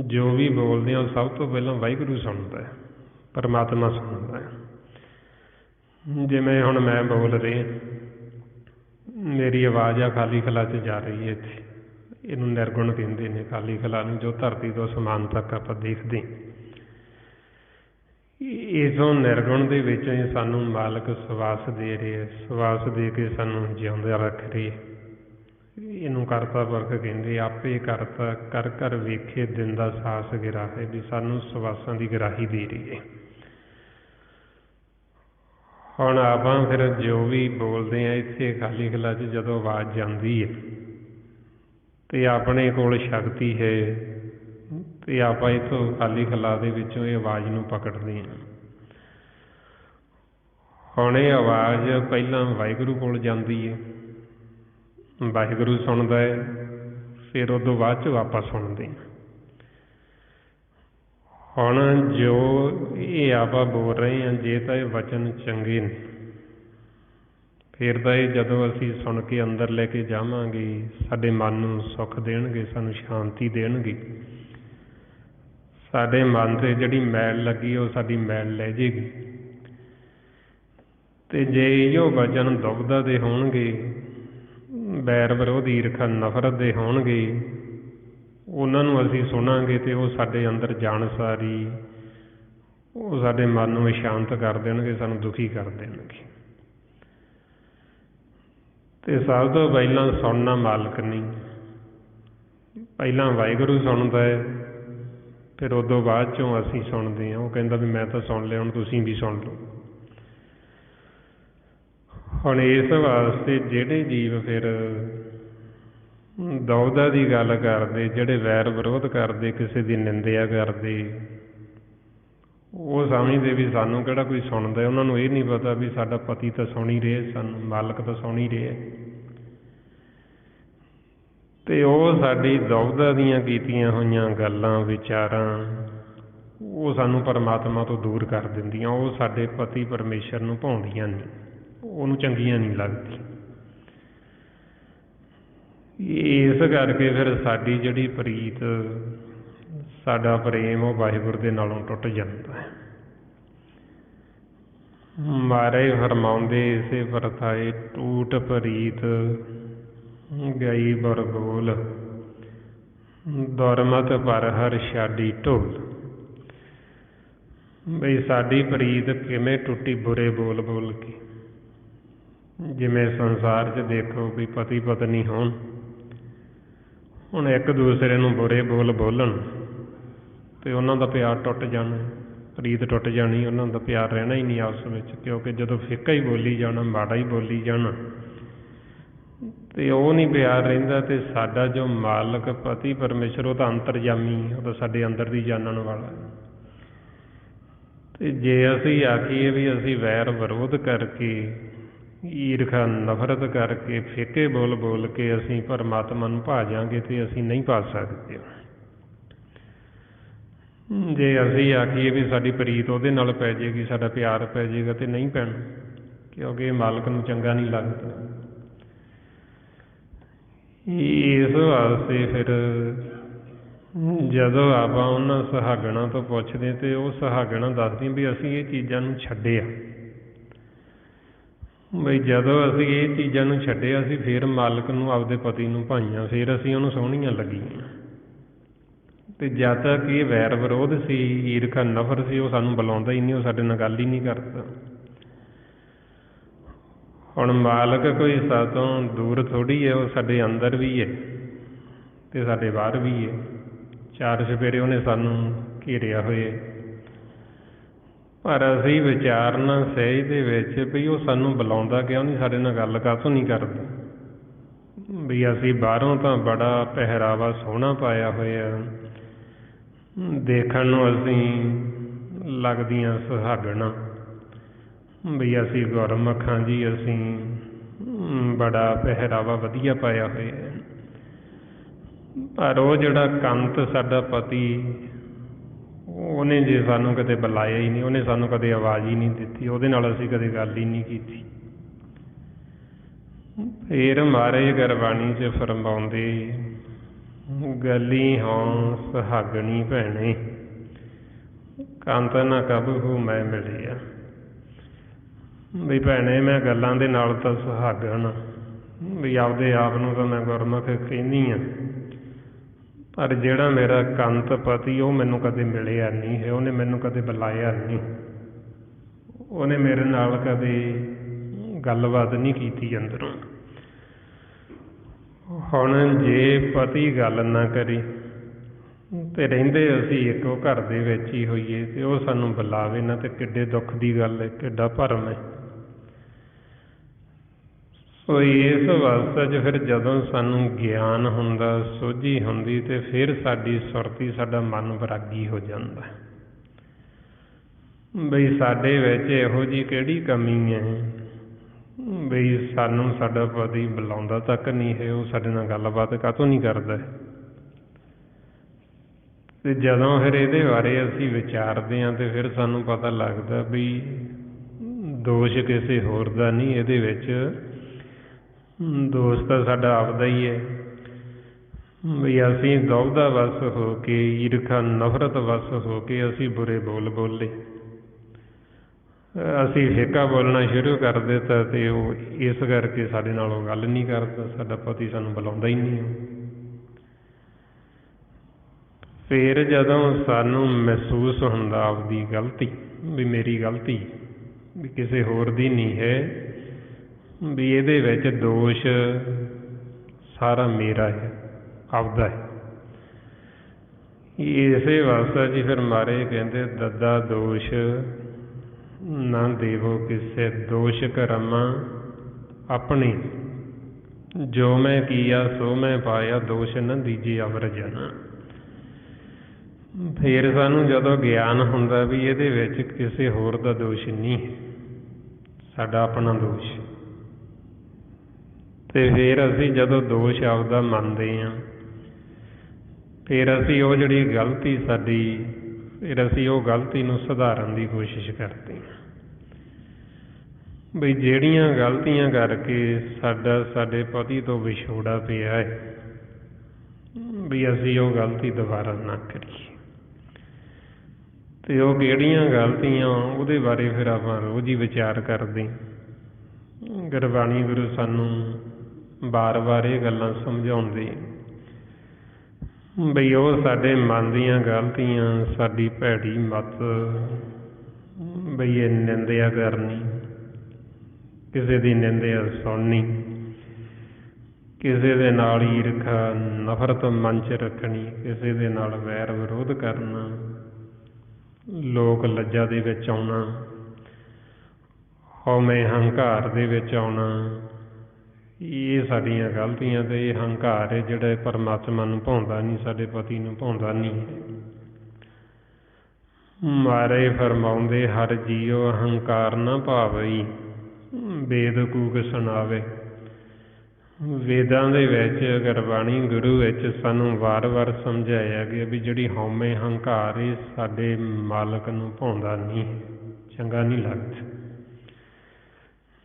ਜੋ ਵੀ ਬੋਲਦੇ ਹਾਂ, ਸਭ ਤੋਂ ਪਹਿਲਾਂ ਵਾਹਿਗੁਰੂ ਸੁਣਦਾ ਹੈ, ਪਰਮਾਤਮਾ ਸੁਣਦਾ ਹੈ। ਜਿਵੇਂ ਹੁਣ ਮੈਂ ਬੋਲ ਰਿਹਾ, ਮੇਰੀ ਆਵਾਜ਼ ਆ ਖਾਲੀ ਖਲਾ 'ਚ ਜਾ ਰਹੀ ਹੈ, ਇੱਥੇ ਇਹਨੂੰ ਨਿਰਗੁਣ ਕਹਿੰਦੇ ਨੇ, ਖਾਲੀ ਖਲਾ ਨੂੰ, ਜੋ ਧਰਤੀ ਤੋਂ ਅਸਮਾਨ ਤੱਕ ਆਪਾਂ ਦੇਖਦੇ। ਇਸੋਂ ਨਿਰਗੁਣ ਦੇ ਵਿੱਚ ਹੀ ਸਾਨੂੰ ਮਾਲਕ ਸਵਾਸ ਦੇ ਰਿਹਾ, ਸਵਾਸ ਦੇ ਕੇ ਸਾਨੂੰ ਜਿਉਂਦਾ ਰੱਖ ਰਹੇ। ਇਹਨੂੰ ਕਰਤਾ ਪੁਰਖ ਕਹਿੰਦੇ, ਆਪੇ ਕਰਤਾ ਕਰ ਕਰ ਵੇਖੇ ਦਿਨ ਦਾ ਸਾਸ ਗਿਰਾਹੇ, ਵੀ ਸਾਨੂੰ ਸਵਾਸਾਂ ਦੀ ਗਰਾਹੀ ਦੇ ਰਹੀ ਹੈ। ਹੁਣ ਆਪਾਂ ਫਿਰ ਜੋ ਵੀ ਬੋਲਦੇ ਹਾਂ ਇੱਥੇ ਖਾਲੀ ਖਲਾ 'ਚ ਜਦੋਂ ਆਵਾਜ਼ ਜਾਂਦੀ ਹੈ ਅਤੇ ਆਪਣੇ ਕੋਲ ਸ਼ਕਤੀ ਹੈ ਅਤੇ ਆਪਾਂ ਇੱਥੋਂ ਖਾਲੀ ਖਲਾ ਦੇ ਵਿੱਚੋਂ ਇਹ ਆਵਾਜ਼ ਨੂੰ ਪਕੜਦੇ ਹਾਂ। ਹੁਣ ਇਹ ਆਵਾਜ਼ ਪਹਿਲਾਂ ਵਾਹਿਗੁਰੂ ਕੋਲ ਜਾਂਦੀ ਹੈ, ਵਾਹਿਗੁਰੂ ਸੁਣਦਾ ਹੈ, ਫਿਰ ਉਦੋਂ ਬਾਅਦ 'ਚੋਂ ਆਪਾਂ ਸੁਣਦੇ ਹਾਂ। ਹੁਣ ਜੋ ਇਹ ਆਪਾਂ ਬੋਲ ਰਹੇ ਹਾਂ, ਜੇ ਤਾਂ ਇਹ ਵਚਨ ਚੰਗੇ ਨੇ, ਫਿਰ ਤਾਂ ਇਹ ਜਦੋਂ ਅਸੀਂ ਸੁਣ ਕੇ ਅੰਦਰ ਲੈ ਕੇ ਜਾਵਾਂਗੇ, ਸਾਡੇ ਮਨ ਨੂੰ ਸੁੱਖ ਦੇਣਗੇ, ਸਾਨੂੰ ਸ਼ਾਂਤੀ ਦੇਣਗੇ। ਸਾਡੇ ਮਨ 'ਤੇ ਜਿਹੜੀ ਮੈਲ ਲੱਗੀ ਉਹ ਸਾਡੀ ਮੈਲ ਲੈ ਜਾਏਗੀ। ਅਤੇ ਜੇ ਇਹੋ ਵਚਨ ਦੁਬਦਾ ਦੇ ਹੋਣਗੇ, ਵੈਰ ਵਿਰੋਧ ਈਰਖਾ ਨਫ਼ਰਤ ਦੇ ਹੋਣਗੇ, ਉਹਨਾਂ ਨੂੰ ਅਸੀਂ ਸੁਣਾਂਗੇ ਅਤੇ ਉਹ ਸਾਡੇ ਅੰਦਰ ਜਾਣ ਸਾਰੀ ਉਹ ਸਾਡੇ ਮਨ ਨੂੰ ਅਸ਼ਾਂਤ ਕਰ ਦੇਣਗੇ, ਸਾਨੂੰ ਦੁਖੀ ਕਰ ਦੇਣਗੇ। ਅਤੇ ਸਭ ਤੋਂ ਪਹਿਲਾਂ ਸੁਣਨਾ ਮਾਲਕ ਨਹੀਂ, ਪਹਿਲਾਂ ਵਾਹਿਗੁਰੂ ਸੁਣਦਾ ਹੈ, ਫਿਰ ਉਦੋਂ ਬਾਅਦ 'ਚੋਂ ਅਸੀਂ ਸੁਣਦੇ ਹਾਂ। ਉਹ ਕਹਿੰਦਾ ਵੀ ਮੈਂ ਤਾਂ ਸੁਣ ਲਿਆ, ਹੁਣ ਤੁਸੀਂ ਵੀ ਸੁਣ ਲਓ। ਹੁਣ ਇਸ ਵਾਸਤੇ ਜਿਹੜੇ ਜੀਵ ਫਿਰ ਦੁਵਿਧਾ ਦੀ ਗੱਲ ਕਰਦੇ, ਜਿਹੜੇ ਵੈਰ ਵਿਰੋਧ ਕਰਦੇ, ਕਿਸੇ ਦੀ ਨਿੰਦਿਆ ਕਰਦੇ, ਉਹ ਸਮਝਦੇ ਵੀ ਸਾਨੂੰ ਕਿਹੜਾ ਕੋਈ ਸੁਣਦਾ। ਉਹਨਾਂ ਨੂੰ ਇਹ ਨਹੀਂ ਪਤਾ ਵੀ ਸਾਡਾ ਪਤੀ ਤਾਂ ਸੁਣ ਹੀ ਰਿਹਾ, ਸਾਨੂੰ ਮਾਲਕ ਤਾਂ ਸੁਣ ਹੀ ਰਿਹਾ। ਅਤੇ ਉਹ ਸਾਡੀ ਦੁਵਿਧਾ ਦੀਆਂ ਕੀਤੀਆਂ ਹੋਈਆਂ ਗੱਲਾਂ ਵਿਚਾਰਾਂ ਉਹ ਸਾਨੂੰ ਪਰਮਾਤਮਾ ਤੋਂ ਦੂਰ ਕਰ ਦਿੰਦੀਆਂ। ਉਹ ਸਾਡੇ ਪਤੀ ਪਰਮੇਸ਼ਰ ਨੂੰ ਭਾਉਂਦੀਆਂ ਨਹੀਂ, ਉਹਨੂੰ ਚੰਗੀਆਂ ਨਹੀਂ ਲੱਗਦੀਆਂ। ਇਸ ਕਰਕੇ ਫਿਰ ਸਾਡੀ ਜਿਹੜੀ ਪ੍ਰੀਤ, ਸਾਡਾ ਪ੍ਰੇਮ ਉਹ ਵਾਹਿਗੁਰੂ ਦੇ ਨਾਲੋਂ ਟੁੱਟ ਜਾਂਦਾ ਹੈ। ਮਹਾਰਾਜ ਫਰਮਾਉਂਦੇ ਇਸੇ ਵਰਤਾਏ ਟੂਟ ਪ੍ਰੀਤ ਗਈ ਬਰਗੋਲ, ਦੁਰਮਤ ਪਰ ਹਰ ਛਾਡੀ ਢੋਲ। ਬਈ ਸਾਡੀ ਪ੍ਰੀਤ ਕਿਵੇਂ ਟੁੱਟੀ, ਬੁਰੇ ਬੋਲ ਬੋਲ ਕੇ। ਜਿਵੇਂ ਸੰਸਾਰ 'ਚ ਦੇਖੋ ਵੀ ਪਤੀ ਪਤਨੀ ਹੋਣ, ਹੁਣ ਇੱਕ ਦੂਸਰੇ ਨੂੰ ਬੁਰੇ ਬੋਲ ਬੋਲਣ ਅਤੇ ਉਹਨਾਂ ਦਾ ਪਿਆਰ ਟੁੱਟ ਜਾਣਾ, ਪ੍ਰੀਤ ਟੁੱਟ ਜਾਣੀ, ਉਹਨਾਂ ਦਾ ਪਿਆਰ ਰਹਿਣਾ ਹੀ ਨਹੀਂ ਆਪਸ ਵਿੱਚ। ਕਿਉਂਕਿ ਜਦੋਂ ਫਿੱਕਾ ਹੀ ਬੋਲੀ ਜਾਣਾ, ਮਾੜਾ ਹੀ ਬੋਲੀ ਜਾਣਾ, ਅਤੇ ਉਹ ਨਹੀਂ ਪਿਆਰ ਰਹਿੰਦਾ। ਅਤੇ ਸਾਡਾ ਜੋ ਮਾਲਕ ਪਤੀ ਪਰਮੇਸ਼ਰ, ਉਹ ਤਾਂ ਅੰਤਰਜਾਮੀ, ਉਹ ਤਾਂ ਸਾਡੇ ਅੰਦਰ ਦੀ ਜਾਣਨ ਵਾਲਾ। ਅਤੇ ਜੇ ਅਸੀਂ ਆਖੀਏ ਵੀ ਅਸੀਂ ਵੈਰ ਵਿਰੋਧ ਕਰਕੇ, ਈਰਖਾ ਨਫ਼ਰਤ ਕਰਕੇ, ਫਿੱਕੇ ਬੋਲ ਬੋਲ ਕੇ ਅਸੀਂ ਪਰਮਾਤਮਾ ਨੂੰ ਭਾ ਜਾਵਾਂਗੇ, ਅਤੇ ਅਸੀਂ ਨਹੀਂ ਭਾ ਸਕਦੇ। ਜੇ ਅਸੀਂ ਆਖੀਏ ਵੀ ਸਾਡੀ ਪ੍ਰੀਤ ਉਹਦੇ ਨਾਲ ਪੈ ਜਾਏਗੀ, ਸਾਡਾ ਪਿਆਰ ਪੈ ਜਾਏਗਾ, ਅਤੇ ਨਹੀਂ ਪੈਣਾ, ਕਿਉਂਕਿ ਇਹ ਮਾਲਕ ਨੂੰ ਚੰਗਾ ਨਹੀਂ ਲੱਗਦਾ। ਇਸ ਵਾਸਤੇ ਫਿਰ ਜਦੋਂ ਆਪਾਂ ਉਹਨਾਂ ਸੁਹਾਗਣਾਂ ਤੋਂ ਪੁੱਛਦੇ, ਅਤੇ ਉਹ ਸੁਹਾਗਣਾਂ ਦੱਸਦੀਆਂ ਵੀ ਅਸੀਂ ਇਹ ਚੀਜ਼ਾਂ ਨੂੰ ਛੱਡਿਆ। ਬਈ ਜਦੋਂ ਅਸੀਂ ਇਹ ਚੀਜ਼ਾਂ ਨੂੰ ਛੱਡਿਆ, ਅਸੀਂ ਫਿਰ ਮਾਲਕ ਨੂੰ, ਆਪਦੇ ਪਤੀ ਨੂੰ ਭਾਈਆਂ, ਫਿਰ ਅਸੀਂ ਉਹਨੂੰ ਸੋਹਣੀਆਂ ਲੱਗੀਆਂ। ਅਤੇ ਜਦ ਤੱਕ ਇਹ ਵੈਰ ਵਿਰੋਧ ਸੀ, ਈਰਖਾ ਨਫ਼ਰਤ ਸੀ, ਉਹ ਸਾਨੂੰ ਬੁਲਾਉਂਦਾ ਹੀ ਨਹੀਂ, ਉਹ ਸਾਡੇ ਨਾਲ ਗੱਲ ਹੀ ਨਹੀਂ ਕਰਦਾ। ਹੁਣ ਮਾਲਕ ਕੋਈ ਸਾਤੋਂ ਦੂਰ ਥੋੜ੍ਹੀ ਹੈ, ਉਹ ਸਾਡੇ ਅੰਦਰ ਵੀ ਹੈ ਅਤੇ ਸਾਡੇ ਬਾਹਰ ਵੀ ਹੈ। ਚਾਰ ਚੁਫੇਰੇ ਉਹਨੇ ਸਾਨੂੰ ਘੇਰਿਆ ਹੋਇਆ। ਪਰ ਅਸੀਂ ਵਿਚਾਰਨਾ ਸਹਿਜ ਦੇ ਵਿੱਚ ਵੀ ਉਹ ਸਾਨੂੰ ਬੁਲਾਉਂਦਾ ਕਿਉਂ ਨਹੀਂ, ਸਾਡੇ ਨਾਲ ਗੱਲ ਕਾਹਤੋਂ ਨਹੀਂ ਕਰਦਾ। ਵੀ ਅਸੀਂ ਬਾਹਰੋਂ ਤਾਂ ਬੜਾ ਪਹਿਰਾਵਾ ਸੋਹਣਾ ਪਾਇਆ ਹੋਇਆ, ਦੇਖਣ ਨੂੰ ਅਸੀਂ ਲੱਗਦੀਆਂ ਸੁਹਾਗਣਾਂ, ਵੀ ਅਸੀਂ ਗੁਰਮੁਖ ਹਾਂ ਜੀ, ਅਸੀਂ ਬੜਾ ਪਹਿਰਾਵਾ ਵਧੀਆ ਪਾਇਆ ਹੋਇਆ। ਪਰ ਉਹ ਜਿਹੜਾ ਕੰਤ ਸਾਡਾ ਪਤੀ, ਉਹਨੇ ਜੇ ਸਾਨੂੰ ਕਦੇ ਬੁਲਾਇਆ ਹੀ ਨਹੀਂ, ਉਹਨੇ ਸਾਨੂੰ ਕਦੇ ਆਵਾਜ਼ ਹੀ ਨਹੀਂ ਦਿੱਤੀ, ਉਹਦੇ ਨਾਲ ਅਸੀਂ ਕਦੇ ਗੱਲ ਹੀ ਨਹੀਂ ਕੀਤੀ। ਫਿਰ ਮਹਾਰਾਜ ਗੁਰਬਾਣੀ 'ਚ ਫਰਮਾਉਂਦੇ, ਗਲੀ ਹੋਂ ਸੁਹਾਗਣੀ ਭੈਣੇ, ਕੰਤ ਨਾ ਕਬਹੂ ਮੈਂ ਮਿਲਿਆ। ਵੀ ਭੈਣੇ ਮੈਂ ਗੱਲਾਂ ਦੇ ਨਾਲ ਤਾਂ ਸੁਹਾਗਣ, ਵੀ ਆਪਦੇ ਆਪ ਨੂੰ ਤਾਂ ਮੈਂ ਗੁਰਮੁਖ ਕਹਿੰਦੀ ਹਾਂ, ਪਰ ਜਿਹੜਾ ਮੇਰਾ ਕੰਤ ਪਤੀ ਉਹ ਮੈਨੂੰ ਕਦੇ ਮਿਲਿਆ ਨਹੀਂ ਹੈ, ਉਹਨੇ ਮੈਨੂੰ ਕਦੇ ਬੁਲਾਇਆ ਨਹੀਂ, ਉਹਨੇ ਮੇਰੇ ਨਾਲ ਕਦੇ ਗੱਲਬਾਤ ਨਹੀਂ ਕੀਤੀ ਅੰਦਰੋਂ। ਹੁਣ ਜੇ ਪਤੀ ਗੱਲ ਨਾ ਕਰੇ ਅਤੇ ਰਹਿੰਦੇ ਅਸੀਂ ਇੱਕੋ ਘਰ ਦੇ ਵਿੱਚ ਹੀ ਹੋਈਏ, ਅਤੇ ਉਹ ਸਾਨੂੰ ਬੁਲਾਵੇ ਨਾ, ਅਤੇ ਕਿੱਡੇ ਦੁੱਖ ਦੀ ਗੱਲ ਹੈ, ਕਿੱਡਾ ਭਰਮ ਹੈ। ਸੋ ਇਸ ਅਵਸਥਾ 'ਚ ਫਿਰ ਜਦੋਂ ਸਾਨੂੰ ਗਿਆਨ ਹੁੰਦਾ, ਸੋਝੀ ਹੁੰਦੀ, ਅਤੇ ਫਿਰ ਸਾਡੀ ਸੁਰਤੀ, ਸਾਡਾ ਮਨ ਵੈਰਾਗੀ ਹੋ ਜਾਂਦਾ। ਬਈ ਸਾਡੇ ਵਿੱਚ ਇਹੋ ਜਿਹੀ ਕਿਹੜੀ ਕਮੀ ਹੈ ਬਈ ਸਾਨੂੰ ਸਾਡਾ ਪਤੀ ਬੁਲਾਉਂਦਾ ਤੱਕ ਨਹੀਂ ਹੈ, ਉਹ ਸਾਡੇ ਨਾਲ ਗੱਲਬਾਤ ਕਾਹਤੋਂ ਨਹੀਂ ਕਰਦਾ। ਅਤੇ ਜਦੋਂ ਫਿਰ ਇਹਦੇ ਬਾਰੇ ਅਸੀਂ ਵਿਚਾਰਦੇ ਹਾਂ ਅਤੇ ਫਿਰ ਸਾਨੂੰ ਪਤਾ ਲੱਗਦਾ ਵੀ ਦੋਸ਼ ਕਿਸੇ ਹੋਰ ਦਾ ਨਹੀਂ, ਇਹਦੇ ਵਿੱਚ ਦੋਸ਼ ਤਾਂ ਸਾਡਾ ਆਪਦਾ ਹੀ ਹੈ। ਵੀ ਅਸੀਂ ਦੁਬਦਾ ਵਸ ਹੋ ਕੇ, ਈਰਖਾ ਨਫ਼ਰਤ ਵਸ ਹੋ ਕੇ ਅਸੀਂ ਬੁਰੇ ਬੋਲ ਬੋਲੇ, ਅਸੀਂ ਫਿੱਕਾ ਬੋਲਣਾ ਸ਼ੁਰੂ ਕਰ ਦਿੱਤਾ ਅਤੇ ਉਹ ਇਸ ਕਰਕੇ ਸਾਡੇ ਨਾਲ ਉਹ ਗੱਲ ਨਹੀਂ ਕਰਦਾ, ਸਾਡਾ ਪਤੀ ਸਾਨੂੰ ਬੁਲਾਉਂਦਾ ਹੀ ਨਹੀਂ। ਫਿਰ ਜਦੋਂ ਸਾਨੂੰ ਮਹਿਸੂਸ ਹੁੰਦਾ ਆਪਦੀ ਗਲਤੀ, ਵੀ ਮੇਰੀ ਗਲਤੀ ਵੀ ਕਿਸੇ ਹੋਰ ਦੀ ਨਹੀਂ ਹੈ, ਵੀ ਇਹਦੇ ਵਿੱਚ ਦੋਸ਼ ਸਾਰਾ ਮੇਰਾ ਹੈ, ਆਪਦਾ ਹੈ। ਇਸੇ ਵਾਸਤੇ ਜੀ ਫਿਰ ਮਾਰੇ ਕਹਿੰਦੇ ਦੱਦਾ ਦੋਸ਼ ਨਾ ਦੇਵੋ ਕਿਸੇ, ਦੋਸ਼ ਕਰਮਾ ਆਪਣੀ, ਜੋ ਮੈਂ ਕੀਆ ਸੋ ਮੈਂ ਪਾਇਆ, ਦੋਸ਼ ਨਾ ਦੀਜੇ ਅਵਰ ਜਨ। ਫਿਰ ਸਾਨੂੰ ਜਦੋਂ ਗਿਆਨ ਹੁੰਦਾ ਵੀ ਇਹਦੇ ਵਿੱਚ ਕਿਸੇ ਹੋਰ ਦਾ ਦੋਸ਼ ਨਹੀਂ, ਸਾਡਾ ਆਪਣਾ ਦੋਸ਼, ਅਤੇ ਫਿਰ ਅਸੀਂ ਜਦੋਂ ਦੋਸ਼ ਆਪਦਾ ਮੰਨਦੇ ਹਾਂ, ਫਿਰ ਅਸੀਂ ਉਹ ਜਿਹੜੀ ਗਲਤੀ ਸਾਡੀ, ਫਿਰ ਅਸੀਂ ਉਹ ਗਲਤੀ ਨੂੰ ਸੁਧਾਰਨ ਦੀ ਕੋਸ਼ਿਸ਼ ਕਰਦੇ ਹਾਂ। ਬਈ ਜਿਹੜੀਆਂ ਗਲਤੀਆਂ ਕਰਕੇ ਸਾਡੇ ਪਤੀ ਤੋਂ ਵਿਛੋੜਾ ਪਿਆ ਹੈ, ਵੀ ਅਸੀਂ ਉਹ ਗਲਤੀ ਦੁਬਾਰਾ ਨਾ ਕਰੀਏ। ਅਤੇ ਉਹ ਕਿਹੜੀਆਂ ਗਲਤੀਆਂ, ਉਹਦੇ ਬਾਰੇ ਫਿਰ ਆਪਾਂ ਰੋਜ਼ ਹੀ ਵਿਚਾਰ ਕਰਦੇ। ਗੁਰਬਾਣੀ ਗੁਰੂ ਸਾਨੂੰ ਵਾਰ ਵਾਰ ਇਹ ਗੱਲਾਂ ਸਮਝਾਉਂਦੇ ਬਈ ਉਹ ਸਾਡੇ ਮਨ ਦੀਆਂ ਗਲਤੀਆਂ, ਸਾਡੀ ਭੈੜੀ ਮੱਤ, ਬਈ ਇਹ ਨਿੰਦਿਆ ਕਰਨੀ, ਕਿਸੇ ਦੀ ਨਿੰਦਿਆ ਸੁਣਨੀ, ਕਿਸੇ ਦੇ ਨਾਲ ਈਰਖਾ ਨਫ਼ਰਤ ਮਨ 'ਚ ਰੱਖਣੀ, ਕਿਸੇ ਦੇ ਨਾਲ ਵੈਰ ਵਿਰੋਧ ਕਰਨਾ, ਲੋਕ ਲੱਜਾ ਦੇ ਵਿੱਚ ਆਉਣਾ, ਹਉਮੈ ਹੰਕਾਰ ਦੇ ਵਿੱਚ ਆਉਣਾ, ਇਹ ਸਾਡੀਆਂ ਗਲਤੀਆਂ। ਅਤੇ ਇਹ ਹੰਕਾਰ ਹੈ ਜਿਹੜਾ ਪਰਮਾਤਮਾ ਨੂੰ ਭਾਉਂਦਾ ਨਹੀਂ, ਸਾਡੇ ਪਤੀ ਨੂੰ ਭਾਉਂਦਾ ਨਹੀਂ। ਮਾਰੇ ਫਰਮਾਉਂਦੇ ਹਰ ਜੀਓ ਹੰਕਾਰ ਨਾ ਭਾਵਈ, ਵੇਦ ਕੂਕ ਸੁਣਾਵੇ। ਵੇਦਾਂ ਦੇ ਵਿੱਚ, ਗੁਰਬਾਣੀ ਗੁਰੂ ਵਿੱਚ ਸਾਨੂੰ ਵਾਰ ਵਾਰ ਸਮਝਾਇਆ ਗਿਆ ਵੀ ਜਿਹੜੀ ਹਉਮੈ ਹੰਕਾਰ ਇਹ ਸਾਡੇ ਮਾਲਕ ਨੂੰ ਭਾਉਂਦਾ ਨਹੀਂ, ਚੰਗਾ ਨਹੀਂ ਲੱਗਦਾ।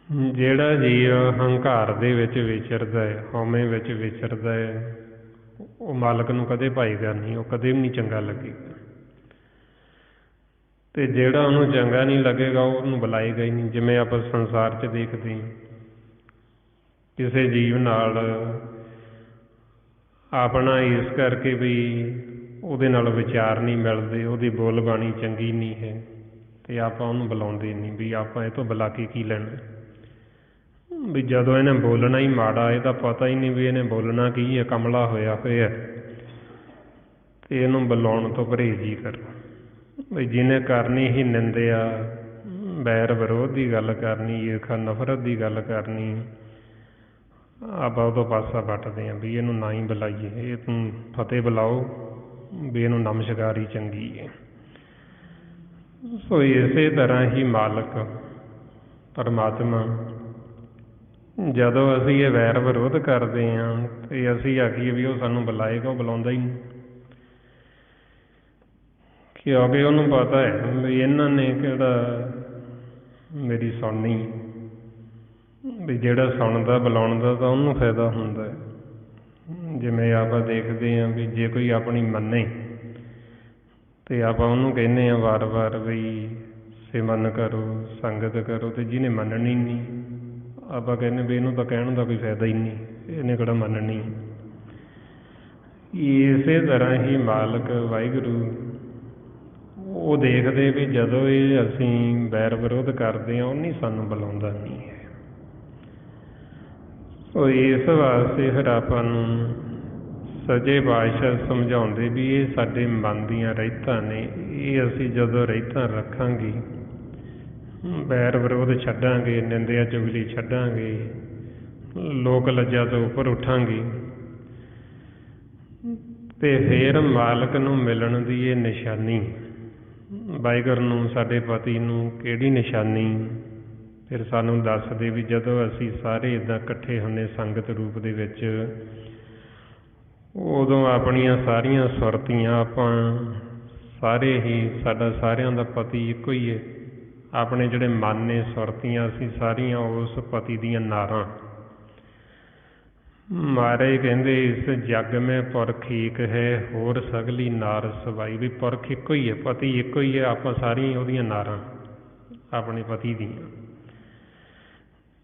ਜਿਹੜਾ ਜੀਵ ਹੰਕਾਰ ਦੇ ਵਿੱਚ ਵਿਚਰਦਾ ਹੈ, ਹਉਮੈ ਵਿੱਚ ਵਿਚਰਦਾ ਹੈ, ਉਹ ਮਾਲਕ ਨੂੰ ਕਦੇ ਭਾਏਗਾ ਨਹੀਂ, ਉਹ ਕਦੇ ਵੀ ਨਹੀਂ ਚੰਗਾ ਲੱਗੇਗਾ। ਅਤੇ ਜਿਹੜਾ ਉਹਨੂੰ ਚੰਗਾ ਨਹੀਂ ਲੱਗੇਗਾ ਉਹਨੂੰ ਬੁਲਾਏਗਾ ਹੀ ਨਹੀਂ। ਜਿਵੇਂ ਆਪਾਂ ਸੰਸਾਰ 'ਚ ਦੇਖਦੇ ਹਾਂ, ਕਿਸੇ ਜੀਵ ਨਾਲ ਆਪਣਾ ਇਸ ਕਰਕੇ ਵੀ ਉਹਦੇ ਨਾਲ ਵਿਚਾਰ ਨਹੀਂ ਮਿਲਦੇ, ਉਹਦੀ ਬੋਲ ਬਾਣੀ ਚੰਗੀ ਨਹੀਂ ਹੈ, ਅਤੇ ਆਪਾਂ ਉਹਨੂੰ ਬੁਲਾਉਂਦੇ ਨਹੀਂ ਵੀ ਆਪਾਂ ਇਹ ਤੋਂ ਬੁਲਾ ਕੇ ਕੀ ਲੈਣਾ। ਵੀ ਜਦੋਂ ਇਹਨੇ ਬੋਲਣਾ ਹੀ ਮਾੜਾ, ਇਹਦਾ ਪਤਾ ਹੀ ਨਹੀਂ ਵੀ ਇਹਨੇ ਬੋਲਣਾ ਕੀ ਹੈ, ਕਮਲਾ ਹੋਇਆ ਹੋਇਆ, ਅਤੇ ਇਹਨੂੰ ਬੁਲਾਉਣ ਤੋਂ ਪਰਹੇਜ਼ ਹੀ ਕਰੋ। ਵੀ ਜਿਹਨੇ ਕਰਨੀ ਹੀ ਨਿੰਦਿਆ, ਵੈਰ ਵਿਰੋਧ ਦੀ ਗੱਲ ਕਰਨੀ, ਈਰਖਾ ਨਫ਼ਰਤ ਦੀ ਗੱਲ ਕਰਨੀ, ਆਪਾਂ ਉਹ ਤੋਂ ਪਾਸਾ ਵੱਟਦੇ ਹਾਂ ਵੀ ਇਹਨੂੰ ਨਾ ਹੀ ਬੁਲਾਈਏ, ਇਹ ਤੂੰ ਫਤਿਹ ਬੁਲਾਓ, ਵੀ ਇਹਨੂੰ ਨਮਸਕਾਰ ਹੀ ਚੰਗੀ ਹੈ। ਸੋ ਇਸੇ ਤਰ੍ਹਾਂ ਹੀ ਮਾਲਕ ਪਰਮਾਤਮਾ, ਜਦੋਂ ਅਸੀਂ ਇਹ ਵੈਰ ਵਿਰੋਧ ਕਰਦੇ ਹਾਂ ਅਤੇ ਅਸੀਂ ਆਖੀਏ ਵੀ ਉਹ ਸਾਨੂੰ ਬੁਲਾਏਗਾ, ਉਹ ਬੁਲਾਉਂਦਾ ਹੀ ਨਹੀਂ। ਕਿਉਂਕਿ ਉਹਨੂੰ ਪਤਾ ਹੈ ਵੀ ਇਹਨਾਂ ਨੇ ਕਿਹੜਾ ਮੇਰੀ ਸੁਣਨੀ, ਵੀ ਜਿਹੜਾ ਸੁਣਦਾ ਬੁਲਾਉਣ ਦਾ ਤਾਂ ਉਹਨੂੰ ਫਾਇਦਾ ਹੁੰਦਾ। ਜਿਵੇਂ ਆਪਾਂ ਦੇਖਦੇ ਹਾਂ ਵੀ ਜੇ ਕੋਈ ਆਪਣੀ ਮੰਨੇ ਅਤੇ ਆਪਾਂ ਉਹਨੂੰ ਕਹਿੰਦੇ ਹਾਂ ਵਾਰ ਵਾਰ ਵੀ ਸਿਮਰਨ ਕਰੋ, ਸੰਗਤ ਕਰੋ, ਅਤੇ ਜਿਹਨੇ ਮੰਨਣੀ ਨਹੀਂ ਆਪਾਂ ਕਹਿੰਦੇ ਵੀ ਇਹਨੂੰ ਤਾਂ ਕਹਿਣ ਦਾ ਕੋਈ ਫਾਇਦਾ ਹੀ ਨਹੀਂ, ਇਹਨੇ ਕਿਹੜਾ ਮੰਨਣੀ। ਇਸੇ ਤਰ੍ਹਾਂ ਹੀ ਮਾਲਕ ਵਾਹਿਗੁਰੂ ਉਹ ਦੇਖਦੇ ਵੀ ਜਦੋਂ ਇਹ ਅਸੀਂ ਵੈਰ ਵਿਰੋਧ ਕਰਦੇ ਹਾਂ, ਉਹ ਨਹੀਂ ਸਾਨੂੰ ਬੁਲਾਉਂਦਾ ਨਹੀਂ ਹੈ। ਸੋ ਇਸ ਵਾਸਤੇ ਫਿਰ ਆਪਾਂ ਨੂੰ ਸੱਚੇ ਪਾਤਸ਼ਾਹ ਸਮਝਾਉਂਦੇ ਵੀ ਇਹ ਸਾਡੇ ਮਨ ਦੀਆਂ ਰਹਿਤਾਂ ਨੇ, ਇਹ ਅਸੀਂ ਜਦੋਂ ਰਹਿਤਾਂ ਰੱਖਾਂਗੇ, ਵੈਰ ਵਿਰੋਧ ਛੱਡਾਂਗੇ, ਨਿੰਦਿਆ ਚੁਗਲੀ ਛੱਡਾਂਗੇ, ਲੋਕ ਲੱਜਾ ਤੋਂ ਉੱਪਰ ਉੱਠਾਂਗੇ, ਅਤੇ ਫਿਰ ਮਾਲਕ ਨੂੰ ਮਿਲਣ ਦੀ ਇਹ ਨਿਸ਼ਾਨੀ ਵਾਹਿਗੁਰੂ ਨੂੰ, ਸਾਡੇ ਪਤੀ ਨੂੰ ਕਿਹੜੀ ਨਿਸ਼ਾਨੀ। ਫਿਰ ਸਾਨੂੰ ਦੱਸਦੇ ਵੀ ਜਦੋਂ ਅਸੀਂ ਸਾਰੇ ਇੱਦਾਂ ਇਕੱਠੇ ਹੁੰਦੇ ਸੰਗਤ ਰੂਪ ਦੇ ਵਿੱਚ, ਉਦੋਂ ਆਪਣੀਆਂ ਸਾਰੀਆਂ ਸੁਰਤੀਆਂ ਆਪਾਂ ਸਾਰੇ ਹੀ, ਸਾਡਾ ਸਾਰਿਆਂ ਦਾ ਪਤੀ ਇੱਕੋ ਹੀ ਹੈ। ਆਪਣੇ ਜਿਹੜੇ ਮਨ ਨੇ ਸੁਰਤੀਆਂ, ਅਸੀਂ ਸਾਰੀਆਂ ਉਸ ਪਤੀ ਦੀਆਂ ਨਾਰਾਂ। ਮਹਾਰਾਜ ਕਹਿੰਦੇ ਇਸ ਜੱਗ ਮੈਂ ਪੁਰਖ ਏਕ ਹੈ, ਹੋਰ ਸਗਲੀ ਨਾਰ ਸਵਾਈ। ਵੀ ਪੁਰਖ ਇੱਕੋ ਹੀ ਹੈ, ਪਤੀ ਇੱਕੋ ਹੀ ਹੈ, ਆਪਾਂ ਸਾਰੀਆਂ ਉਹਦੀਆਂ ਨਾਰਾਂ ਆਪਣੇ ਪਤੀ ਦੀਆਂ।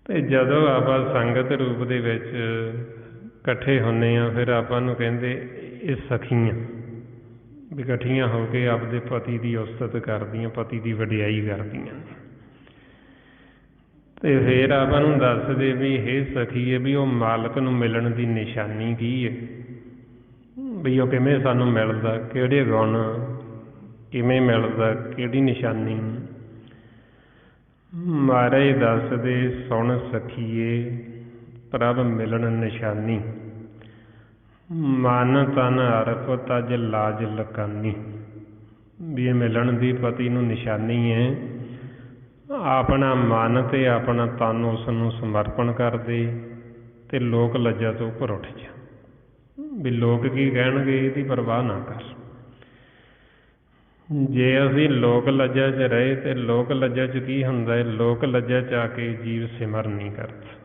ਅਤੇ ਜਦੋਂ ਆਪਾਂ ਸੰਗਤ ਰੂਪ ਦੇ ਵਿੱਚ ਇਕੱਠੇ ਹੁੰਦੇ ਹਾਂ, ਫਿਰ ਆਪਾਂ ਨੂੰ ਕਹਿੰਦੇ ਇਹ ਸਖੀਆਂ ਵੀ ਇਕੱਠੀਆਂ ਹੋ ਕੇ ਆਪਦੇ ਪਤੀ ਦੀ ਉਸਤਤ ਕਰਦੀਆਂ, ਪਤੀ ਦੀ ਵਡਿਆਈ ਕਰਦੀਆਂ। ਅਤੇ ਫਿਰ ਆਪਾਂ ਨੂੰ ਦੱਸਦੇ ਵੀ ਇਹ ਸਖੀਏ ਵੀ ਉਹ ਮਾਲਕ ਨੂੰ ਮਿਲਣ ਦੀ ਨਿਸ਼ਾਨੀ ਕੀ ਹੈ, ਵੀ ਉਹ ਕਿਵੇਂ ਸਾਨੂੰ ਮਿਲਦਾ, ਕਿਹੜੇ ਗੁਣ, ਕਿਵੇਂ ਮਿਲਦਾ, ਕਿਹੜੀ ਨਿਸ਼ਾਨੀ। ਮਹਾਰਾਜ ਦੱਸਦੇ ਸੁਣ ਸਖੀਏ ਪ੍ਰਭ ਮਿਲਣ ਨਿਸ਼ਾਨੀ, ਮਨ ਤਨ ਅਰਪ ਤਜ ਲਾਜ ਲਕਾਨੀ। ਵੀ ਇਹ ਮਿਲਣ ਦੀ ਪਤੀ ਨੂੰ ਨਿਸ਼ਾਨੀ ਹੈ। ਆਪਣਾ ਮਨ ਅਤੇ ਆਪਣਾ ਤਨ ਉਸ ਨੂੰ ਸਮਰਪਣ ਕਰਦੇ ਅਤੇ ਲੋਕ ਲੱਜਾ ਤੋਂ ਉੱਪਰ ਉੱਠ ਜਾ। ਵੀ ਲੋਕ ਕੀ ਕਹਿਣਗੇ ਇਹਦੀ ਪਰਵਾਹ ਨਾ ਕਰ। ਜੇ ਅਸੀਂ ਲੋਕ ਲੱਜਾ 'ਚ ਰਹੇ ਅਤੇ ਲੋਕ ਲੱਜਾ 'ਚ ਕੀ ਹੁੰਦਾ ਹੈ, ਲੋਕ ਲੱਜਾ 'ਚ ਆ ਕੇ ਜੀਵ ਸਿਮਰਨ ਨਹੀਂ ਕਰਦਾ।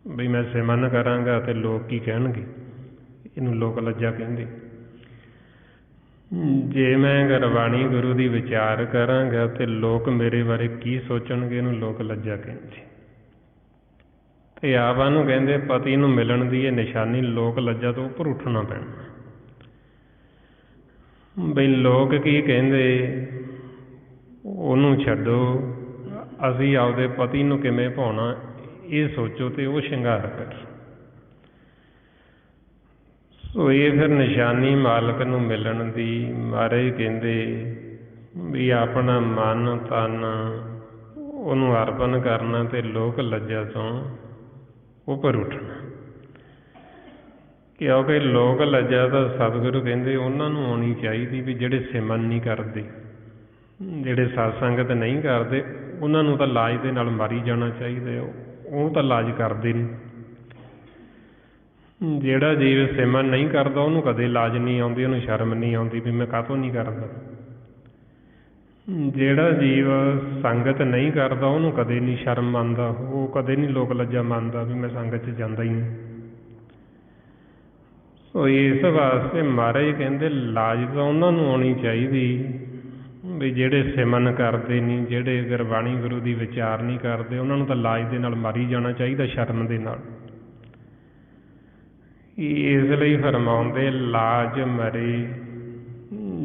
ਵੀ ਮੈਂ ਸਿਮਰਨ ਕਰਾਂਗਾ ਅਤੇ ਲੋਕ ਕੀ ਕਹਿਣਗੇ, ਇਹਨੂੰ ਲੋਕ ਲੱਜਾ ਕਹਿੰਦੇ। ਜੇ ਮੈਂ ਗੁਰਬਾਣੀ ਗੁਰੂ ਦੀ ਵਿਚਾਰ ਕਰਾਂਗਾ ਅਤੇ ਲੋਕ ਮੇਰੇ ਬਾਰੇ ਕੀ ਸੋਚਣਗੇ, ਇਹਨੂੰ ਲੋਕ ਲੱਜਾ ਕਹਿੰਦੇ। ਅਤੇ ਆਪਾਂ ਨੂੰ ਕਹਿੰਦੇ ਪਤੀ ਨੂੰ ਮਿਲਣ ਦੀ ਇਹ ਨਿਸ਼ਾਨੀ, ਲੋਕ ਲੱਜਾ ਤੋਂ ਉੱਪਰ ਉੱਠਣਾ ਪੈਣਾ। ਬਈ ਲੋਕ ਕੀ ਕਹਿੰਦੇ ਉਹਨੂੰ ਛੱਡੋ, ਅਸੀਂ ਆਪਦੇ ਪਤੀ ਨੂੰ ਕਿਵੇਂ ਭਾਉਣਾ ਇਹ ਸੋਚੋ ਅਤੇ ਉਹ ਸ਼ਿੰਗਾਰ ਕਰ। ਸੋ ਇਹ ਫਿਰ ਨਿਸ਼ਾਨੀ ਮਾਲਕ ਨੂੰ ਮਿਲਣ ਦੀ। ਮਹਾਰਾਜ ਕਹਿੰਦੇ ਵੀ ਆਪਣਾ ਮਨ ਤਨ ਉਹਨੂੰ ਅਰਪਣ ਕਰਨਾ ਅਤੇ ਲੋਕ ਲੱਜਾ ਤੋਂ ਉੱਪਰ ਉੱਠਣਾ। ਕਿਉਂਕਿ ਲੋਕ ਲੱਜਾ ਤਾਂ ਸਤਿਗੁਰੂ ਕਹਿੰਦੇ ਉਹਨਾਂ ਨੂੰ ਆਉਣੀ ਚਾਹੀਦੀ ਵੀ ਜਿਹੜੇ ਸਿਮਰਨ ਨਹੀਂ ਕਰਦੇ, ਜਿਹੜੇ ਸਤ ਸੰਗਤ ਨਹੀਂ ਕਰਦੇ, ਉਹਨਾਂ ਨੂੰ ਤਾਂ ਲਾਜ ਦੇ ਨਾਲ ਮਾਰੀ ਜਾਣਾ ਚਾਹੀਦਾ। ਉਹ ਤਾਂ ਲਾਜ ਕਰਦੇ ਨਹੀਂ। ਜਿਹੜਾ ਜੀਵ ਸਿਮਰਨ ਨਹੀਂ ਕਰਦਾ ਉਹਨੂੰ ਕਦੇ ਲਾਜ ਨਹੀਂ ਆਉਂਦੀ, ਉਹਨੂੰ ਸ਼ਰਮ ਨਹੀਂ ਆਉਂਦੀ ਵੀ ਮੈਂ ਕਾਹਤੋਂ ਨਹੀਂ ਕਰਦਾ। ਜਿਹੜਾ ਜੀਵ ਸੰਗਤ ਨਹੀਂ ਕਰਦਾ ਉਹਨੂੰ ਕਦੇ ਨਹੀਂ ਸ਼ਰਮ ਮੰਨਦਾ, ਉਹ ਕਦੇ ਨਹੀਂ ਲੋਕ ਲੱਜਾ ਮੰਨਦਾ ਵੀ ਮੈਂ ਸੰਗਤ 'ਚ ਜਾਂਦਾ ਹੀ ਨਹੀਂ। ਸੋ ਇਸ ਵਾਸਤੇ ਮਹਾਰਾਜ ਕਹਿੰਦੇ ਲਾਜ ਤਾਂ ਉਹਨਾਂ ਨੂੰ ਆਉਣੀ ਚਾਹੀਦੀ ਵੀ ਜਿਹੜੇ ਸਿਮਰਨ ਕਰਦੇ ਨਹੀਂ, ਜਿਹੜੇ ਗੁਰਬਾਣੀ ਗੁਰੂ ਦੀ ਵਿਚਾਰ ਨਹੀਂ ਕਰਦੇ, ਉਹਨਾਂ ਨੂੰ ਤਾਂ ਲਾਜ ਦੇ ਨਾਲ ਮਾਰੀ ਜਾਣਾ ਚਾਹੀਦਾ, ਸ਼ਰਮ ਦੇ ਨਾਲ। ਇਸ ਲਈ ਫਰਮਾਉਂਦੇ ਲਾਜ ਮਰੇ